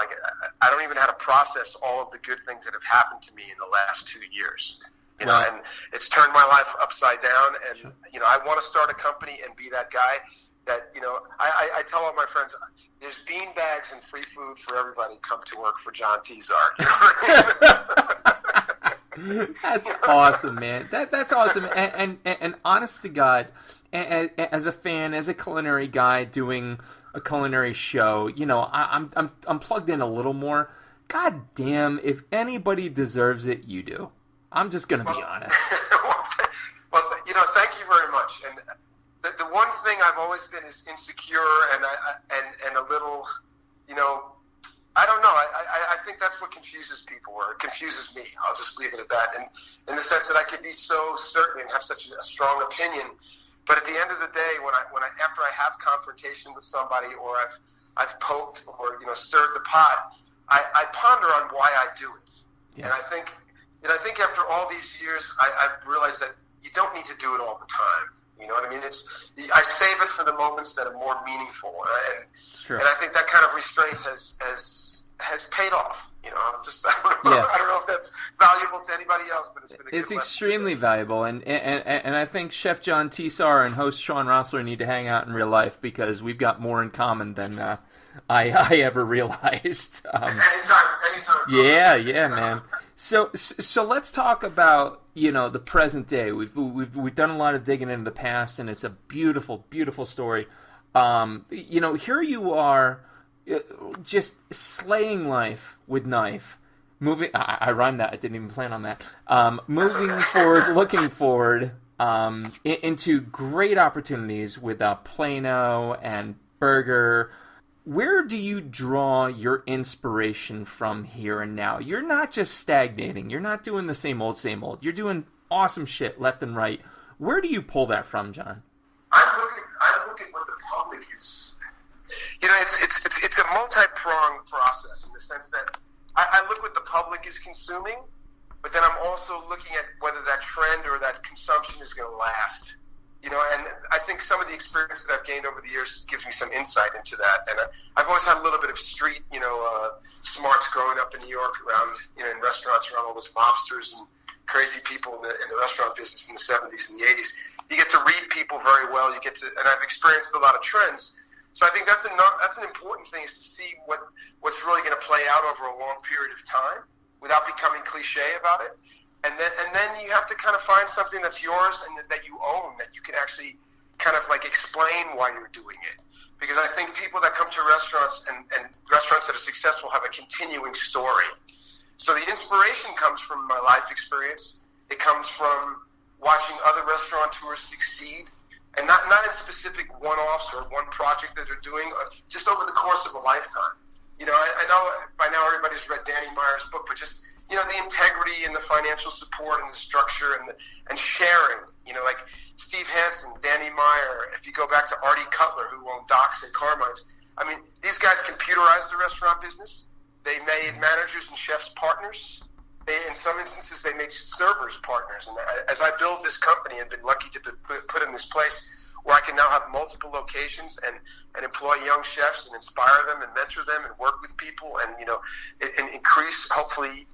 I don't even know how to process all of the good things that have happened to me in the last 2 years. And it's turned my life upside down. And Sure. I want to start a company and be that guy that I tell all my friends, there's bean bags and free food for everybody. Come to work for John Tesar. That's awesome, man. That's awesome. And honest to God, as a fan, as a culinary guy doing a culinary show, I'm plugged in a little more. God damn, if anybody deserves it, you do. I'm just gonna be honest. Well, thank you very much. And the one thing I've always been is insecure and a little, I don't know. I think that's what confuses people, or it confuses me. I'll just leave it at that. And in the sense that I could be so certain and have such a strong opinion, but at the end of the day, when I after I have confrontation with somebody, or I've poked or stirred the pot, I ponder on why I do it. Yeah. And I think after all these years, I've realized that you don't need to do it all the time. You know what I mean? I save it for the moments that are more meaningful, Sure. And I think that kind of restraint has paid off. I don't know if that's valuable to anybody else, but it's been a good lesson. It's extremely valuable, and I think Chef John Tesar and host Sean Rossler need to hang out in real life, because we've got more in common than I ever realized. Anytime. Yeah, man. So let's talk about the present day. We've done a lot of digging into the past, and it's a beautiful, beautiful story. Here you are, just slaying life with knife. Moving, I rhymed that. I didn't even plan on that. Moving forward, looking forward into great opportunities with Plano and Burger. where do you draw your inspiration from here and now? You're not just stagnating. You're not doing the same old, same old. You're doing awesome shit left and right. Where do you pull that from, John? I look at what the public is. It's a multi-pronged process in the sense that I look what the public is consuming, but then I'm also looking at whether that trend or that consumption is going to last. And I think some of the experience that I've gained over the years gives me some insight into that. And I've always had a little bit of street, smarts growing up in New York around, in restaurants around all those mobsters and crazy people in the restaurant business in the 70s and the 80s. You get to read people very well. And I've experienced a lot of trends. So I think that's an important thing, is to see what's really going to play out over a long period of time without becoming cliche about it. And then you have to kind of find something that's yours and that you own, that you can actually kind of like explain why you're doing it. Because I think people that come to restaurants and restaurants that are successful have a continuing story. So the inspiration comes from my life experience. It comes from watching other restaurateurs succeed, and not in specific one-offs or one project that they're doing, just over the course of a lifetime. I know by now everybody's read Danny Meyer's book, but just the integrity and the financial support and the structure and sharing. Like Steve Hansen, Danny Meyer. If you go back to Artie Cutler, who owned Doc's and Carmine's, I mean, these guys computerized the restaurant business. They made managers and chefs partners. In some instances, they made servers partners. And as I build this company and been lucky to be put in this place where I can now have multiple locations and employ young chefs and inspire them and mentor them and work with people and increase, hopefully,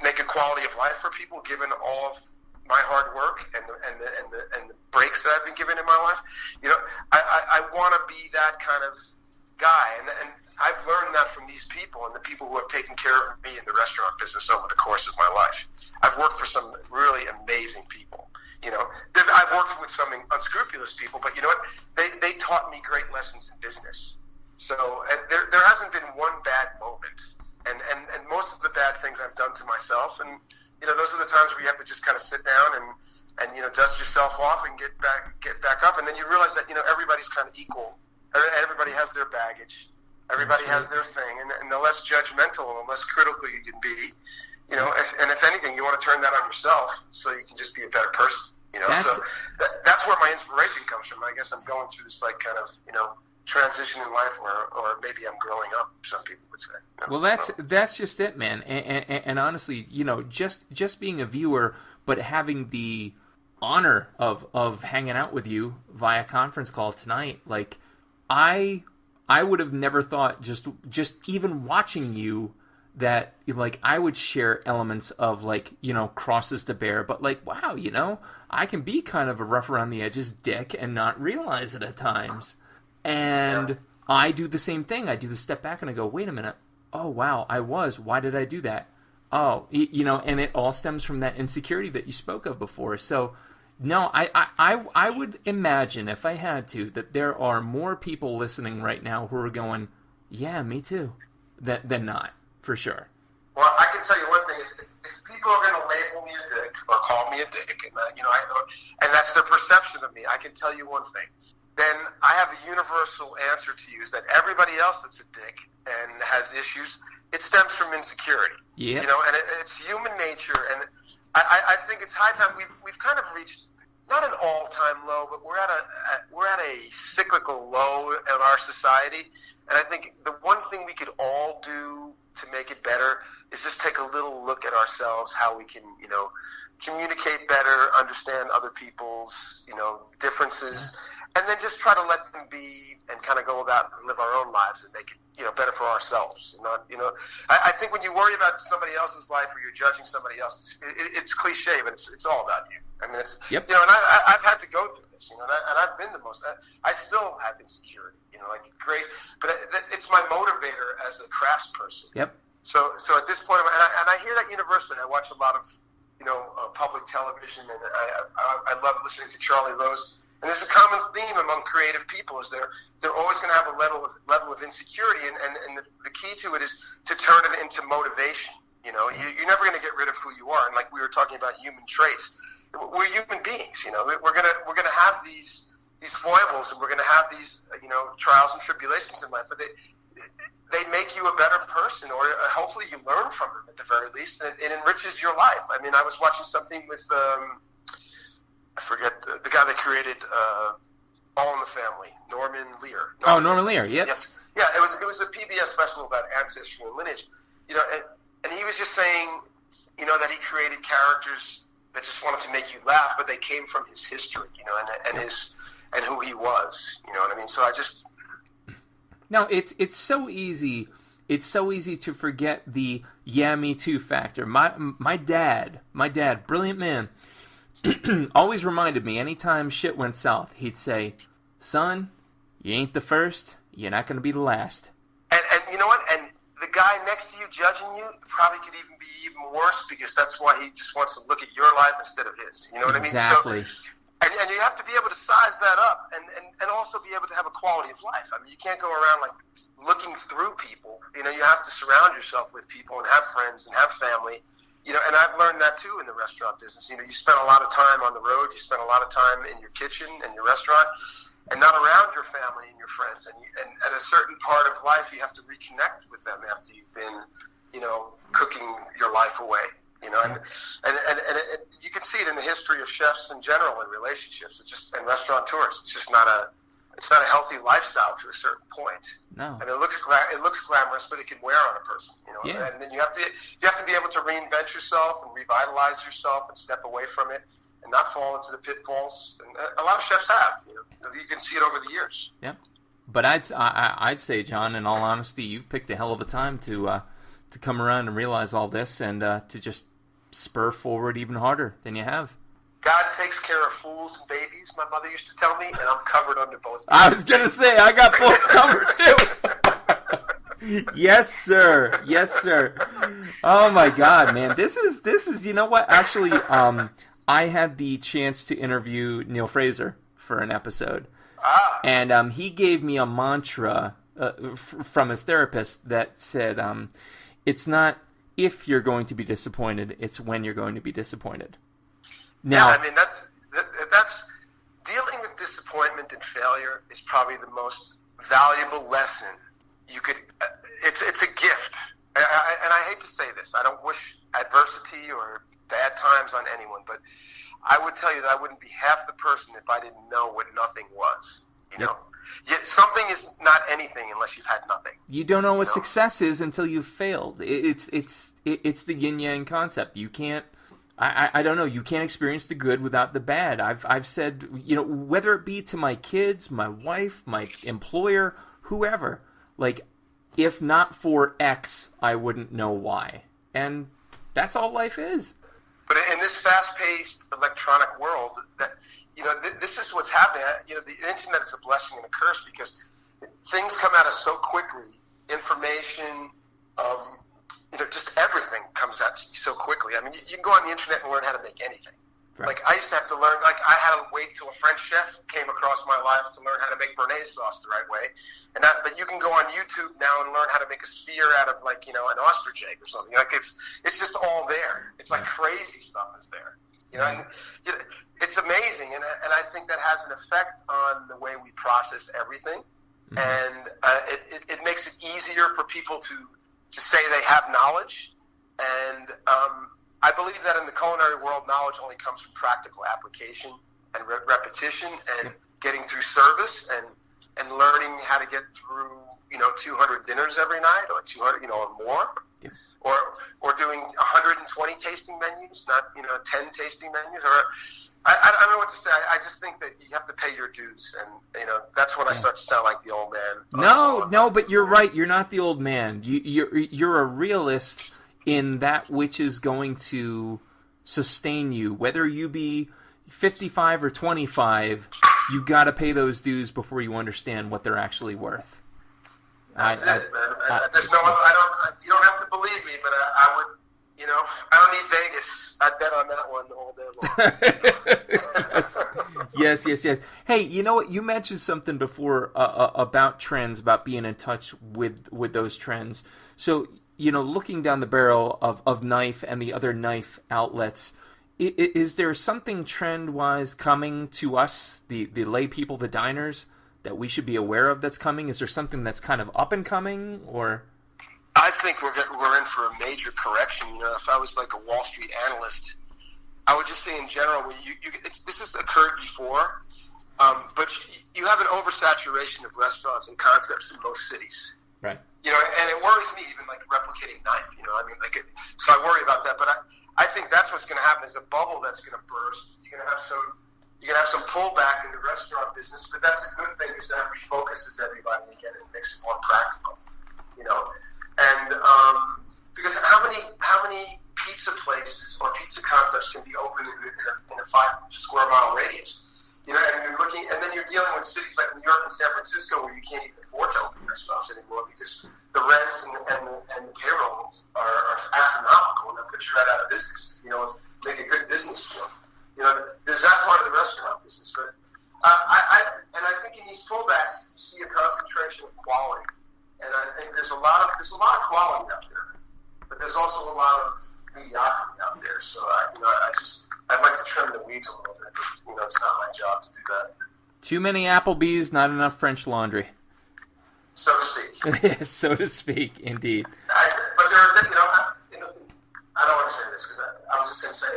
make a quality of life for people, given all of my hard work and the breaks that I've been given in my life. I want to be that kind of guy, and I've learned that from these people and the people who have taken care of me in the restaurant business over the course of my life. I've worked for some really amazing people. I've worked with some unscrupulous people, but you know what? They taught me great lessons in business. So there hasn't been one bad moment. And most of the bad things I've done to myself, and those are the times where you have to just kind of sit down and dust yourself off and get back up, and then you realize that everybody's kind of equal. Everybody has their baggage, everybody has their thing, and the less judgmental and the less critical you can be, if anything, you want to turn that on yourself so you can just be a better person. So that's where my inspiration comes from. I guess I'm going through this like kind of transition in life, or maybe I'm growing up, some people would say. Well, that's just it, man. And honestly, just being a viewer, but having the honor of hanging out with you via conference call tonight, like I would have never thought, just even watching you, that like I would share elements of like crosses to bear, but like wow, I can be kind of a rough around the edges dick and not realize it at times. And I do the same thing. I do the step back and I go, wait a minute. Oh, wow, I was. Why did I do that? Oh, and it all stems from that insecurity that you spoke of before. So, no, I would imagine, if I had to, that there are more people listening right now who are going, yeah, me too, than not, for sure. Well, I can tell you one thing. If people are going to label me a dick or call me a dick, and that's their perception of me, I can tell you one thing. Then I have a universal answer to you, is that everybody else that's a dick and has issues, it stems from insecurity. Yeah. And it's human nature, and I think it's high time we've kind of reached not an all-time low, but we're at a cyclical low in our society, and I think the one thing we could all do to make it better is just take a little look at ourselves, how we can communicate better, understand other people's differences. Yeah. And then just try to let them be and kind of go about and live our own lives and make it, better for ourselves. I think when you worry about somebody else's life or you're judging somebody else, it's cliche, but it's all about you. I mean, it's, yep. And I've had to go through this, and I've been the most, I still have insecurity, great, but it's my motivator as a craftsperson. Yep. So at this point, and I hear that universally. I watch a lot of, public television, and I love listening to Charlie Rose. And there's a common theme among creative people, is they're always going to have a level of insecurity, and the key to it is to turn it into motivation. You're never going to get rid of who you are, and like we were talking about human traits, we're human beings. We're gonna have these these foibles, and we're going to have these, trials and tribulations in life, but they make you a better person, or hopefully you learn from them at the very least, and it enriches your life. I mean, I was watching something with, I forget the guy that created All in the Family, Norman Lear. Norman Lear, yep. Yes. Yeah, it was a PBS special about ancestry and lineage, and he was just saying, that he created characters that just wanted to make you laugh, but they came from his history, and who he was, you know what I mean? So I just... No, it's so easy. It's so easy to forget the "yeah, me too" factor. My dad, brilliant man, always reminded me anytime shit went south, he'd say, "Son, you ain't the first. You're not going to be the last." And you know what? And the guy next to you judging you probably could even be even worse, because that's why he just wants to look at your life instead of his. You know what Exactly. I mean? So, and you have to be able to size that up, and also be able to have a quality of life. I mean, you can't go around like looking through people. You have to surround yourself with people and have friends and have family. And I've learned that too in the restaurant business. You spend a lot of time on the road. You spend a lot of time in your kitchen and your restaurant, and not around your family and your friends. And at a certain part of life, you have to reconnect with them after you've been, cooking your life away. And you can see it in the history of chefs in general in relationships. And restaurateurs. It's just not a healthy lifestyle to a certain point. No. I mean, it looks glamorous, but it can wear on a person. Yeah. And then you have to be able to reinvent yourself and revitalize yourself and step away from it and not fall into the pitfalls. And a lot of chefs have. You can see it over the years. Yeah. But I'd say, John, in all honesty, you've picked a hell of a time to come around and realize all this, and to just spur forward even harder than you have. God takes care of fools and babies, my mother used to tell me, and I'm covered under both. I was going to say, I got both covered too. Yes, sir. Yes, sir. Oh my God, man. This is, you know what? Actually, I had the chance to interview Neil Fraser for an episode. And he gave me a mantra from his therapist that said, it's not if you're going to be disappointed, it's when you're going to be disappointed. Now, yeah, I mean, that's dealing with disappointment and failure is probably the most valuable lesson you could. It's a gift, and I hate to say this. I don't wish adversity or bad times on anyone, but I would tell you that I wouldn't be half the person if I didn't know what nothing was. You know, something is not anything unless you've had nothing. You don't know what success is until you've failed. It's the yin yang concept. You can't. I don't know. You can't experience the good without the bad. I've said, whether it be to my kids, my wife, my employer, whoever, like, if not for X, I wouldn't know Y. And that's all life is. But in this fast-paced electronic world, this is what's happening. The internet is a blessing and a curse because things come at us so quickly. Information, just everything comes at you so quickly. I mean, you can go on the internet and learn how to make anything. Right. Like, I used to have to learn, I had to wait till a French chef came across my life to learn how to make béarnaise sauce the right way. But you can go on YouTube now and learn how to make a sphere out of, an ostrich egg or something. Like, it's just all there. It's like crazy stuff is there. And it's amazing. And I think that has an effect on the way we process everything. Mm-hmm. And it makes it easier for people to say they have knowledge. And I believe that in the culinary world, knowledge only comes from practical application and repetition and getting through service and learning how to get through, 200 dinners every night or 200, or more. Yeah. Or doing 120 tasting menus, not, 10 tasting menus. Or I don't know what to say. I just think that you have to pay your dues. And, that's when I start to sound like the old man. No, but you're right. You're not the old man. You're a realist in that which is going to sustain you. Whether you be 55 or 25, you got to pay those dues before you understand what they're actually worth. That's it, man. There's no, you don't have to believe me, but I would, I don't need Vegas. I'd bet on that one all day long. Yes. Hey, you know what? You mentioned something before about trends, about being in touch with those trends. So, looking down the barrel of Knife and the other Knife outlets, Is there something trend-wise coming to us, the lay people, the diners, that we should be aware of that's coming? Is there something that's kind of up and coming, or? I think we're in for a major correction. You know, if I was like a Wall Street analyst, I would just say in general, this has occurred before, but you have an oversaturation of restaurants and concepts in most cities. Right. You know, and it worries me, even like replicating knife. You know, I mean, so I worry about that. But I think that's what's going to happen is a bubble that's going to burst. You're going to have some pullback in the restaurant business, but that's a good thing because that refocuses everybody again and makes it more practical. You know, and because how many pizza places or pizza concepts can be open in a 5 square mile radius? You know, and then you're dealing with cities like New York and San Francisco where you can't even afford to open restaurants anymore because the rents and the payroll are astronomical, and they'll put you right out of business. You know, make a good business deal. You know, there's that part of the restaurant business, but I think in these pullbacks you see a concentration of quality, and I think there's a lot of quality out there, but there's also a lot of mediocrity out there. So I'd like to trim the weeds a little bit. You know, it's not my job to do that. Too many Applebee's, not enough French laundry. So to speak. Yes, so to speak, indeed. But there are, I don't want to say this because I was just going to say,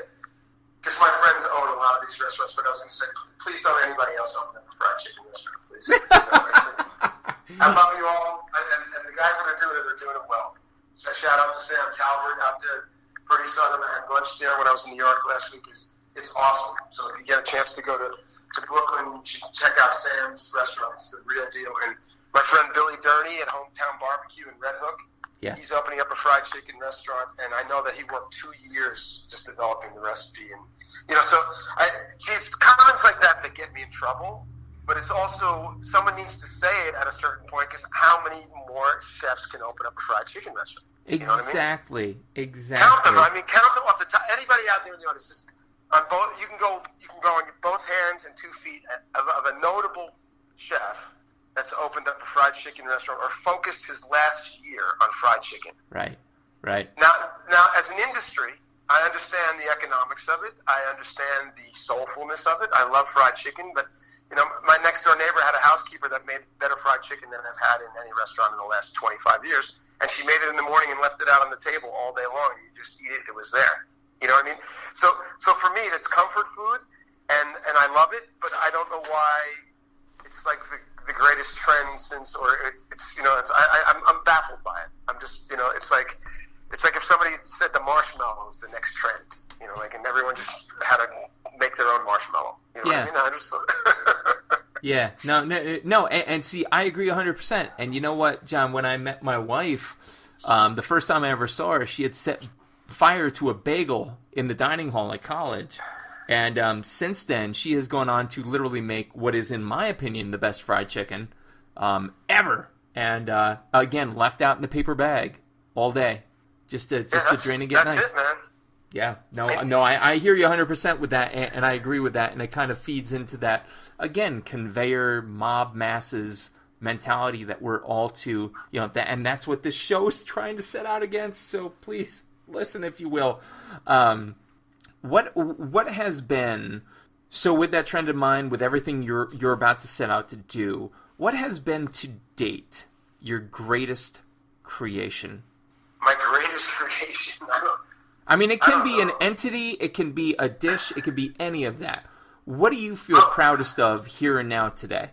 because my friends own a lot of these restaurants, but I was going to say, please don't anybody else open up a fried chicken restaurant, please. I love you all, and the guys that are doing it, they're doing it well. So shout out to Sam Talbert out there. Pretty Southern. I had lunch there when I was in New York last week. It's awesome. So if you get a chance to go to Brooklyn, you should check out Sam's restaurant. It's the real deal. And my friend Billy Durney at Hometown Barbecue in Red Hook, he's opening up a fried chicken restaurant, and I know that he worked 2 years just developing the recipe. And so it's comments like that get me in trouble. But it's also, someone needs to say it at a certain point, because how many more chefs can open up a fried chicken restaurant? Exactly. You know what I mean? Count them. Count them off the top. Anybody out there in the audience, just on both, you can go on both hands and 2 feet of a notable chef that's opened up a fried chicken restaurant or focused his last year on fried chicken. Right. Now, as an industry, I understand the economics of it. I understand the soulfulness of it. I love fried chicken, but my next door neighbor had a housekeeper that made better fried chicken than I've had in any restaurant in the last 25 years. And she made it in the morning and left it out on the table all day long. You just eat it. It was there. You know what I mean? So for me, it's comfort food, and I love it, but I don't know why it's like the greatest trend since, or I'm baffled by it. I'm just, it's like if somebody said the marshmallow is the next trend, and everyone just had to make their own marshmallow. You know what I mean? I just... Yeah, no, and see, I agree 100%. And you know what, John, when I met my wife, the first time I ever saw her, she had set fire to a bagel in the dining hall at college. And since then, she has gone on to literally make what is, in my opinion, the best fried chicken ever. And again, left out in the paper bag all day, just to drain and get nice. That's it, man. Yeah, no, I hear you 100% with that, and I agree with that, and it kind of feeds into that, again, conveyor mob masses mentality that we're all too, and that's what this show is trying to set out against. So please listen, if you will. What has been, so with that trend in mind, with everything you're about to set out to do, what has been to date your greatest creation? My greatest creation? I mean, it can be an entity, it can be a dish, it can be any of that. What do you feel proudest of here and now today?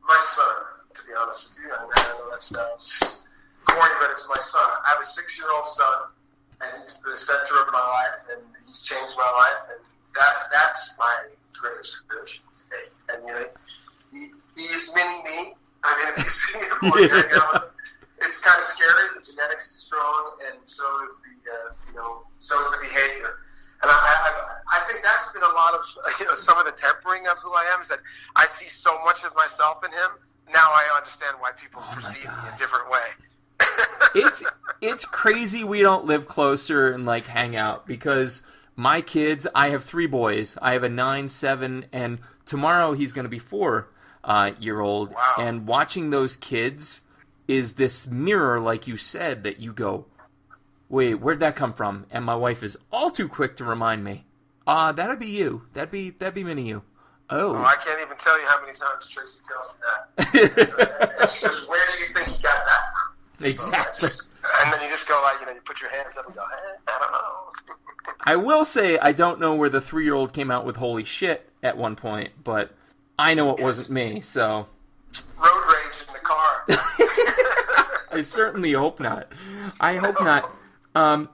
My son, to be honest with you. I know that sounds corny, but it's my son. I have a 6-year-old son, and he's the center of my life, and he's changed my life, and that's my greatest creation today. And he's mini me. I mean, if you see him, it's kind of scary. The genetics is strong, and so is the behavior. And I think that's been a lot of some of the tempering of who I am, is that I see so much of myself in him. Now I understand why people perceive me a different way. It's crazy we don't live closer and hang out, because my kids, I have 3 boys. I have a 9, 7, and tomorrow he's going to be 4-year-old. Wow. And watching those kids is this mirror, like you said, that you go, wait, where'd that come from? And my wife is all too quick to remind me, That'd be you. That'd be mini you. Oh. I can't even tell you how many times Tracy tells me that. It's just, where do you think he got that from? Exactly. And then you just go like, you put your hands up and go, I don't know. I will say I don't know where the 3-year-old came out with holy shit at one point, but I know it wasn't me, so. Road rage in the car. I certainly hope not. I hope not.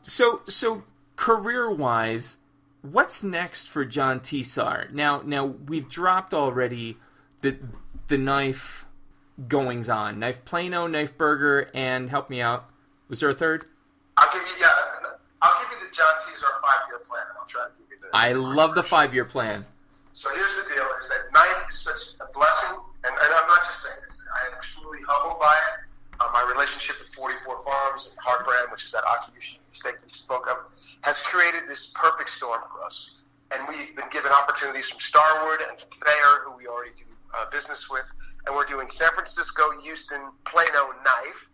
So career-wise, what's next for John Tesar? Now we've dropped already the knife goings on. Knife Plano, Knife Burger, and help me out. Was there a third? I'll give you the John Tesar 5-year plan, and I'll try to give you the... I love the 5-year plan. So here's the deal, is that knife is such a blessing, and I'm not just saying this. I am truly humbled by it. My relationship with 44 Farms and Heart Brand, which is that Akiushi steak that you spoke of, has created this perfect storm for us. And we've been given opportunities from Starwood and from Thayer, who we already do business with. And we're doing San Francisco, Houston, Plano knife.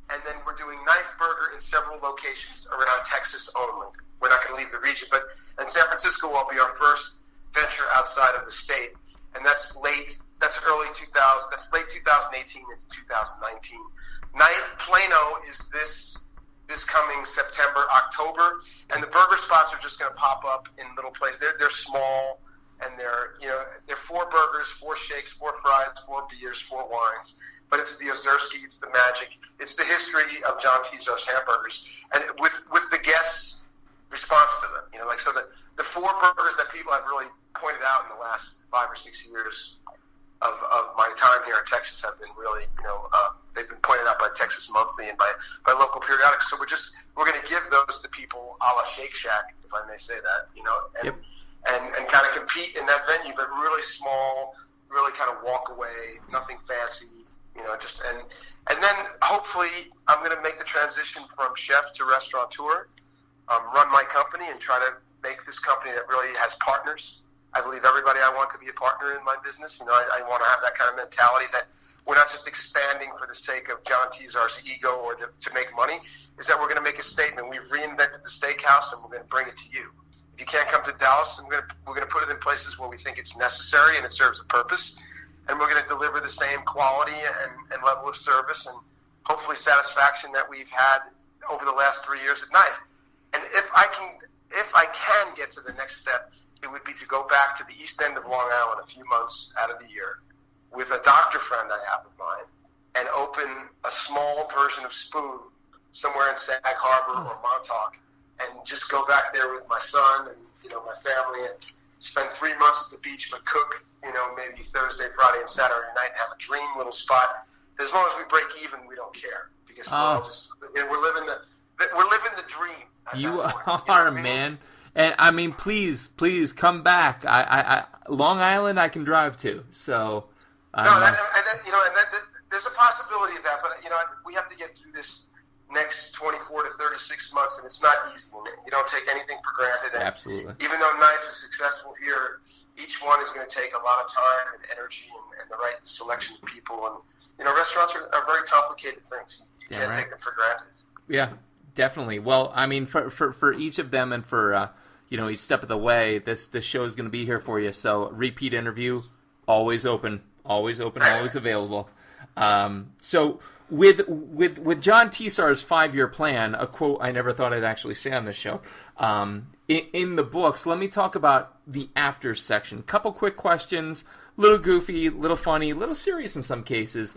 And then we're doing Knife Burger in several locations around Texas only. We're not going to leave the region. But in San Francisco will be our first venture outside of the state. And that's late 2018 into 2019. Knife Plano is this coming September, October, and the burger spots are just going to pop up in little places. They're small, and they're 4 burgers, 4 shakes, 4 fries, 4 beers, 4 wines. But it's the Ozerski, it's the magic, it's the history of John Tesar's hamburgers, and with the guests' response to them. So the 4 burgers that people have really pointed out in the last 5 or 6 years of my time here in Texas have been really, they've been pointed out by Texas Monthly and by local periodicals. So we're going to give those to people a la Shake Shack, if I may say that, and kind of compete in that venue, but really small, really kind of walk away, nothing fancy, and then hopefully I'm going to make the transition from chef to restaurateur, run my company and try to make this company that really has partners. I believe everybody I want to be a partner in my business. I want to have that kind of mentality that we're not just expanding for the sake of John Tesar's ego or to make money, is that we're going to make a statement. We've reinvented the steakhouse and we're going to bring it to you. If you can't come to Dallas, we're going to put it in places where we think it's necessary and it serves a purpose. And we're going to deliver the same quality and level of service and hopefully satisfaction that we've had over the last 3 years at Knife. And if I can get to the next step, it would be to go back to the east end of Long Island a few months out of the year with a doctor friend I have of mine and open a small version of Spoon somewhere in Sag Harbor or Montauk and just go back there with my son and my family and spend 3 months at the beach but cook maybe Thursday, Friday, and Saturday night and have a dream little spot. As long as we break even, we don't care because we're living the dream. You are, man. And I mean, please come back. I Long Island, I can drive to. So there's a possibility of that, but we have to get through this next 24 to 36 months, and it's not easy. You don't take anything for granted. And absolutely. Even though Knife is successful here, each one is going to take a lot of time and energy and the right selection of people. And restaurants are very complicated things. You can't take them for granted. Yeah, definitely. Well, I mean, for each of them and for each step of the way, this show is going to be here for you. So repeat interview, always open, always available. So with John Tesar's 5-year plan, a quote I never thought I'd actually say on this show, in the books, let me talk about the after section. Couple quick questions, little goofy, little funny, little serious in some cases.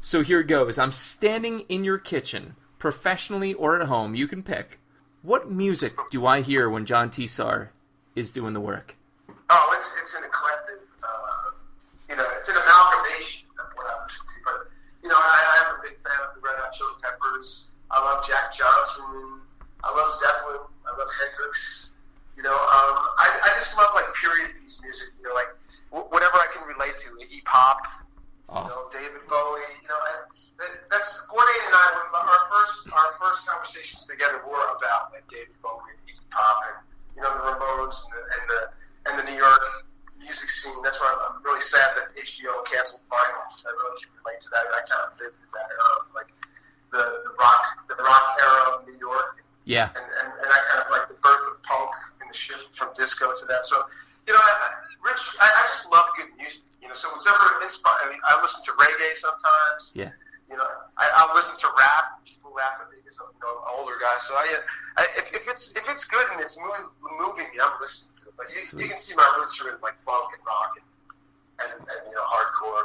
So here it goes. I'm standing in your kitchen, professionally or at home, you can pick. What music do I hear when John Tesar is doing the work? Oh, it's an eclectic, it's an amalgamation of what I listen to. But, I'm a big fan of the Red Hot Chili Peppers. I love Jack Johnson. I love Zeppelin. I love Hendrix. I just love, period piece music, whatever I can relate to, hip hop, David Bowie, that's 48 and I, our first conversations together were about David Bowie and hip hop and the Ramones and the New York music scene. That's why I'm really sad that HBO canceled vinyl. I really can relate to that. I kind of lived in that era, the rock era of New York. Yeah. And I kind of like the birth of punk in the the shift from disco to that. So, Rich, I just love good music. So whatever inspires. I mean, I listen to reggae sometimes. Yeah. I'll listen to rap. People laugh at me because I'm an older guy. So if it's good and it's moving me, I'm listening to it. But you can see my roots are in like funk and rock and hardcore.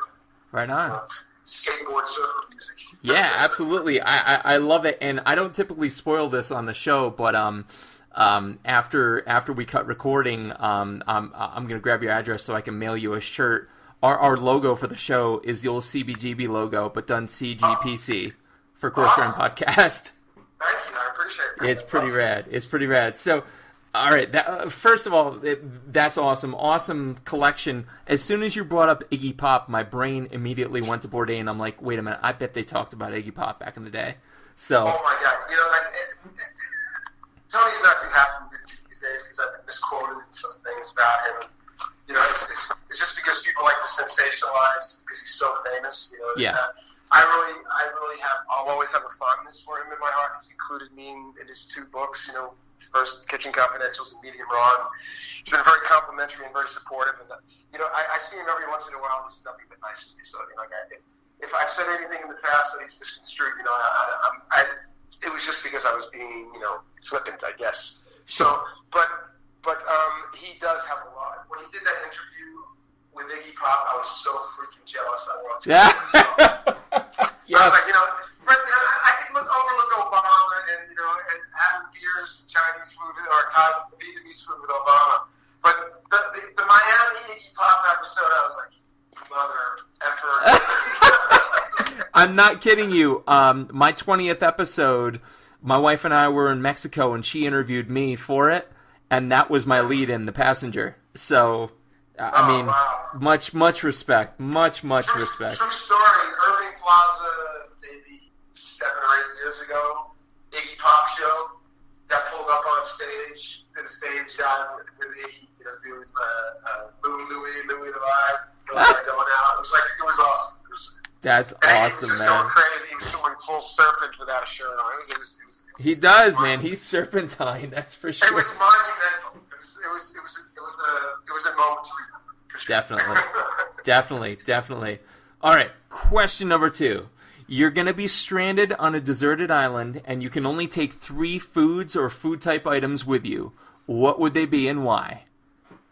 Right on. Skateboard surfer music. Yeah, absolutely. I love it, and I don't typically spoil this on the show, but after we cut recording, I'm gonna grab your address so I can mail you a shirt. Our logo for the show is the old CBGB logo, but done CGPC for Coarse Grind Podcast. Thank you, I appreciate it. It's pretty rad. It's pretty rad. So, all right. First of all, that's awesome. Awesome collection. As soon as you brought up Iggy Pop, my brain immediately went to Bourdain. I'm like, wait a minute. I bet they talked about Iggy Pop back in the day. So. Oh my God. Tony's not too happy with me these days because I've been misquoted some things about him. It's just because people like to sensationalize because he's so famous. Yeah. I'll always have a fondness for him in my heart. He's included me in his 2 books. First Kitchen Confidentials and Medium Raw. And he's been very complimentary and very supportive. And I see him every once in a while. He's nothing but nice to me. So if I've said anything in the past that he's misconstrued, it was just because I was being flippant, I guess. So, but he does have a lot. When he did that interview with Iggy Pop, I was so freaking jealous. I wanted to. Yes. I was like, I could overlook Obama and having beers, Chinese food, or Vietnamese food with Obama. But the Miami Iggy Pop episode, I was like, mother effer. I'm not kidding you. My 20th episode, my wife and I were in Mexico, and she interviewed me for it, and that was my lead-in, the passenger. So, wow. much respect. Much respect. True story. Irving Plaza, maybe 7 or 8 years ago, Iggy Pop show. Got pulled up on stage, did a stage dive with Iggy, doing Louis the Vibe, going out. It was awesome. That's awesome, man. He was so crazy. He was going full serpent without a shirt on. He does, man. He's serpentine. That's for sure. It was monumental. It was a moment to remember. For sure. Definitely. All right. Question number 2. You're going to be stranded on a deserted island, and you can only take 3 foods or food-type items with you. What would they be and why?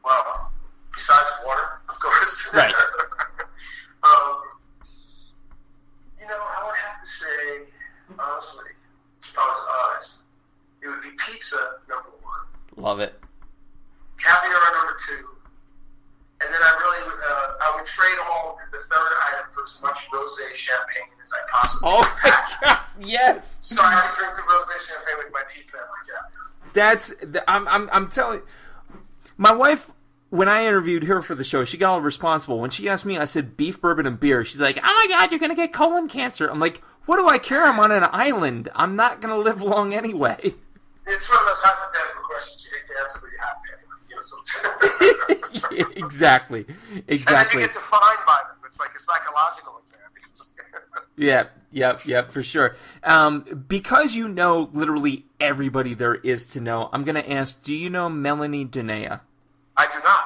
Well, besides water, of course. Right. I would have to say, honestly, if I was honest, it would be pizza, number 1. Love it. Caviar, number 2. And then I would trade all the third item for as much rosé champagne as I possibly could. Oh my God, yes. So I would drink the rosé champagne with my pizza and my caviar. I'm telling you, my wife, when I interviewed her for the show, she got all responsible. When she asked me, I said beef, bourbon, and beer. She's like, oh my God, you're going to get colon cancer. I'm like, what do I care? I'm on an island. I'm not going to live long anyway. It's one of those hypothetical questions you hate to answer, but you have to. Exactly. And then you get defined by them. It's like a psychological exam. Yep, for sure. Because you know literally everybody there is to know, I'm going to ask, do you know Melanie Denea? I do not.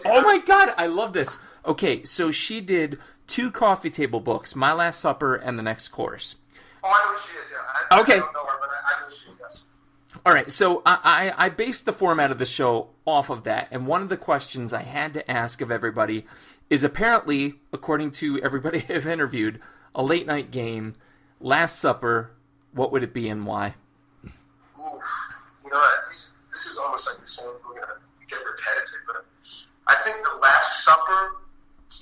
Oh my God, I love this. Okay, so she did 2 coffee table books, My Last Supper and The Next Course. Oh, I know who she is, yeah. Okay. I don't know her, but I know who she is, yes. All right, so I based the format of the show off of that, and one of the questions I had to ask of everybody is apparently, according to everybody I've interviewed, a late-night game, Last Supper, what would it be and why? Ooh, this is almost like the same, we're going to get repetitive, but I think the Last Supper,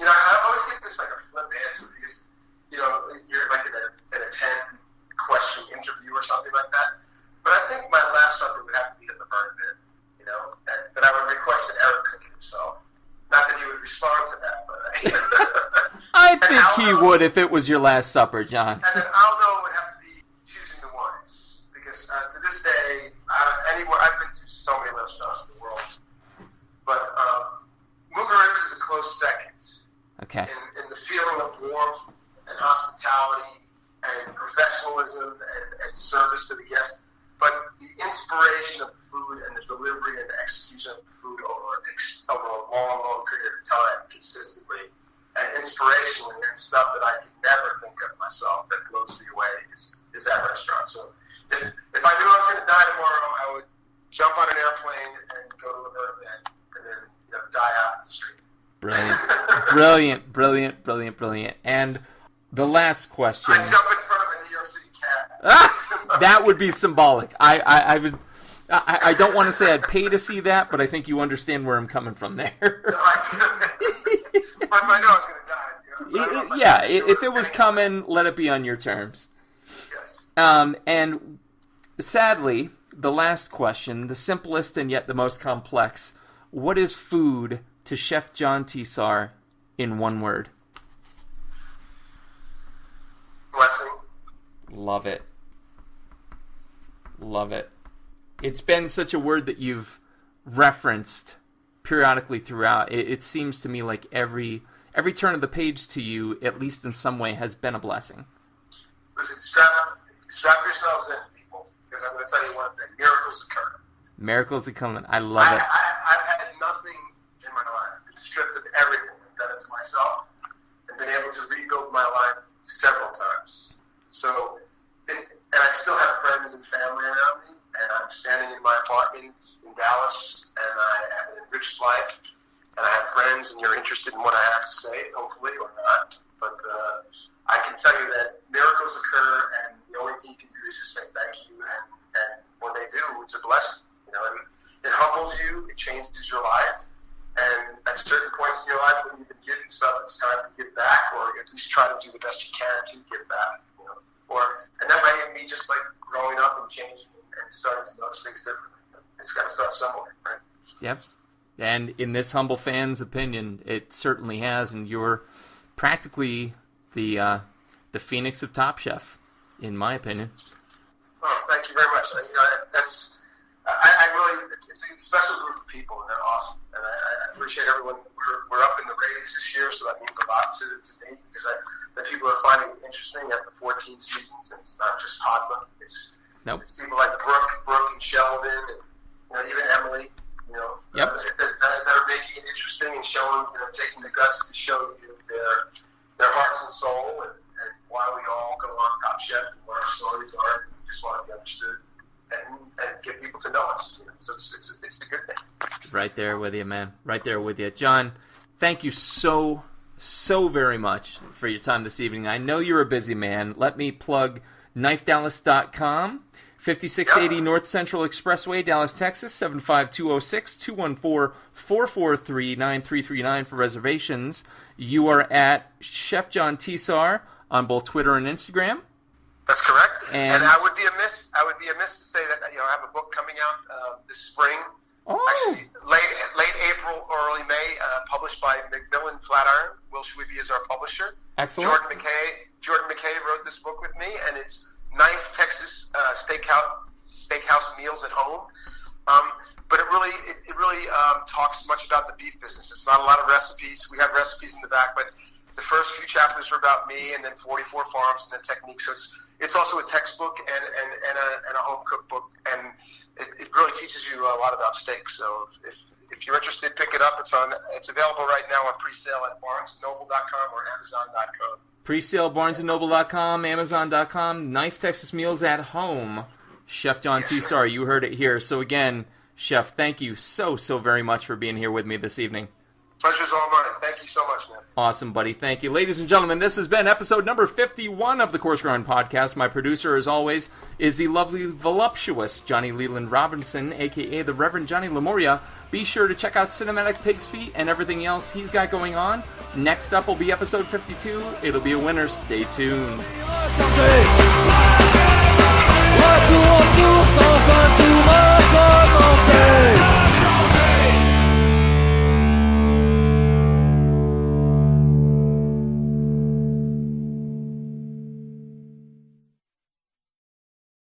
I always think this like a flip answer because, you're like in a 10-question interview or something like that. But I think my Last Supper would have to be at the burn pit, that I would request that Eric cook it himself. Not that he would respond to that, but I think he would if it was your Last Supper, John. And then Aldo would have to be choosing the wines because to this day, anywhere I've been to so many restaurants in the world, but Mugaritz is a close second. Okay. In the feeling of warmth and hospitality and professionalism and service to the guest. But the inspiration of food and the delivery and the execution of the food over a long period of time consistently and inspirationally, and stuff that I could never think of myself that blows me away is that restaurant. So if I knew I was going to die tomorrow, I would jump on an airplane and go to an event and then die out in the street. Brilliant. And the last question. I jump in front of a New York City cat. That would be symbolic. I don't want to say I'd pay to see that, but I think you understand where I'm coming from there. If I know I was going to die. Yeah, if it was coming, let it be on your terms. Yes. And sadly, the last question, the simplest and yet the most complex. What is food to Chef John Tesar in one word? Blessing. Love it. It's been such a word that you've referenced periodically throughout. It seems to me like every turn of the page to you, at least in some way, has been a blessing. Listen, strap yourselves in, people, because I'm going to tell you one thing. Miracles occur. Miracles are coming. I love it. I've had nothing in my life. It's stripped of everything. I've done it to myself and been able to rebuild my life several times. So, and I still have friends and family around me, and I'm standing in my apartment in Dallas, and I have an enriched life, and I have friends, and you're interested in what I have to say, hopefully, or not. But I can tell you that miracles occur, and the only thing you can do is just say thank you, and when they do, it's a blessing. And it humbles you, it changes your life, and at certain points in your life when you've been given stuff, it's time to give back, or at least try to do the best you can to give back. And that might even be just like growing up and changing and starting to notice things differently. It's got to start somewhere, right? Yep. And in this humble fan's opinion, it certainly has, and you're practically the phoenix of Top Chef, in my opinion. Oh, thank you very much. I really, it's a special group of people, and they're awesome. And I appreciate everyone. We're up in the ratings this year, so that means a lot to me, because that people are finding it interesting after 14 seasons, and it's not just Podma. It's people like Brooke and Sheldon, and even Emily, that are making it interesting and showing, taking the guts to show you their hearts and soul, and why we all go on Top Chef, and what our stories are, and we just want to be understood. And get people to know us. So it's a good thing. Right there with you, man. Right there with you. John, thank you so very much for your time this evening. I know you're a busy man. Let me plug knifedallas.com, 5680 North Central Expressway, Dallas, Texas, 75206, 214-443-9339 for reservations. You are at Chef John Tesar on both Twitter and Instagram. That's correct. And I would be amiss to say that I have a book coming out this spring. Oh. Actually, late April, early May, published by Macmillan Flatiron. Will Schwiebe is our publisher. Excellent. Jordan McKay wrote this book with me, and it's Knife Texas Steakhouse Meals at Home. But it really talks much about the beef business. It's not a lot of recipes. We have recipes in the back, but the first few chapters are about me, and then 44 farms and the techniques. So it's also a textbook and a home cookbook, and it really teaches you a lot about steak. So if you're interested, pick it up. It's available right now on pre-sale at BarnesandNoble.com or Amazon.com. Pre-sale BarnesandNoble.com, Amazon.com. Knife Texas Meals at Home. Chef John Tesar, you heard it here. So again, Chef, thank you so very much for being here with me this evening. Pleasure's all mine. Thank you so much, man. Awesome, buddy. Thank you. Ladies and gentlemen, this has been episode number 51 of the Coarse Grind Podcast. My producer, as always, is the lovely, voluptuous Johnny Leland Robinson, a.k.a. the Reverend Johnny Lamoria. Be sure to check out Cinematic Pig's Feet and everything else he's got going on. Next up will be episode 52. It'll be a winner. Stay tuned. Retour sur sans fin, tout recommencer.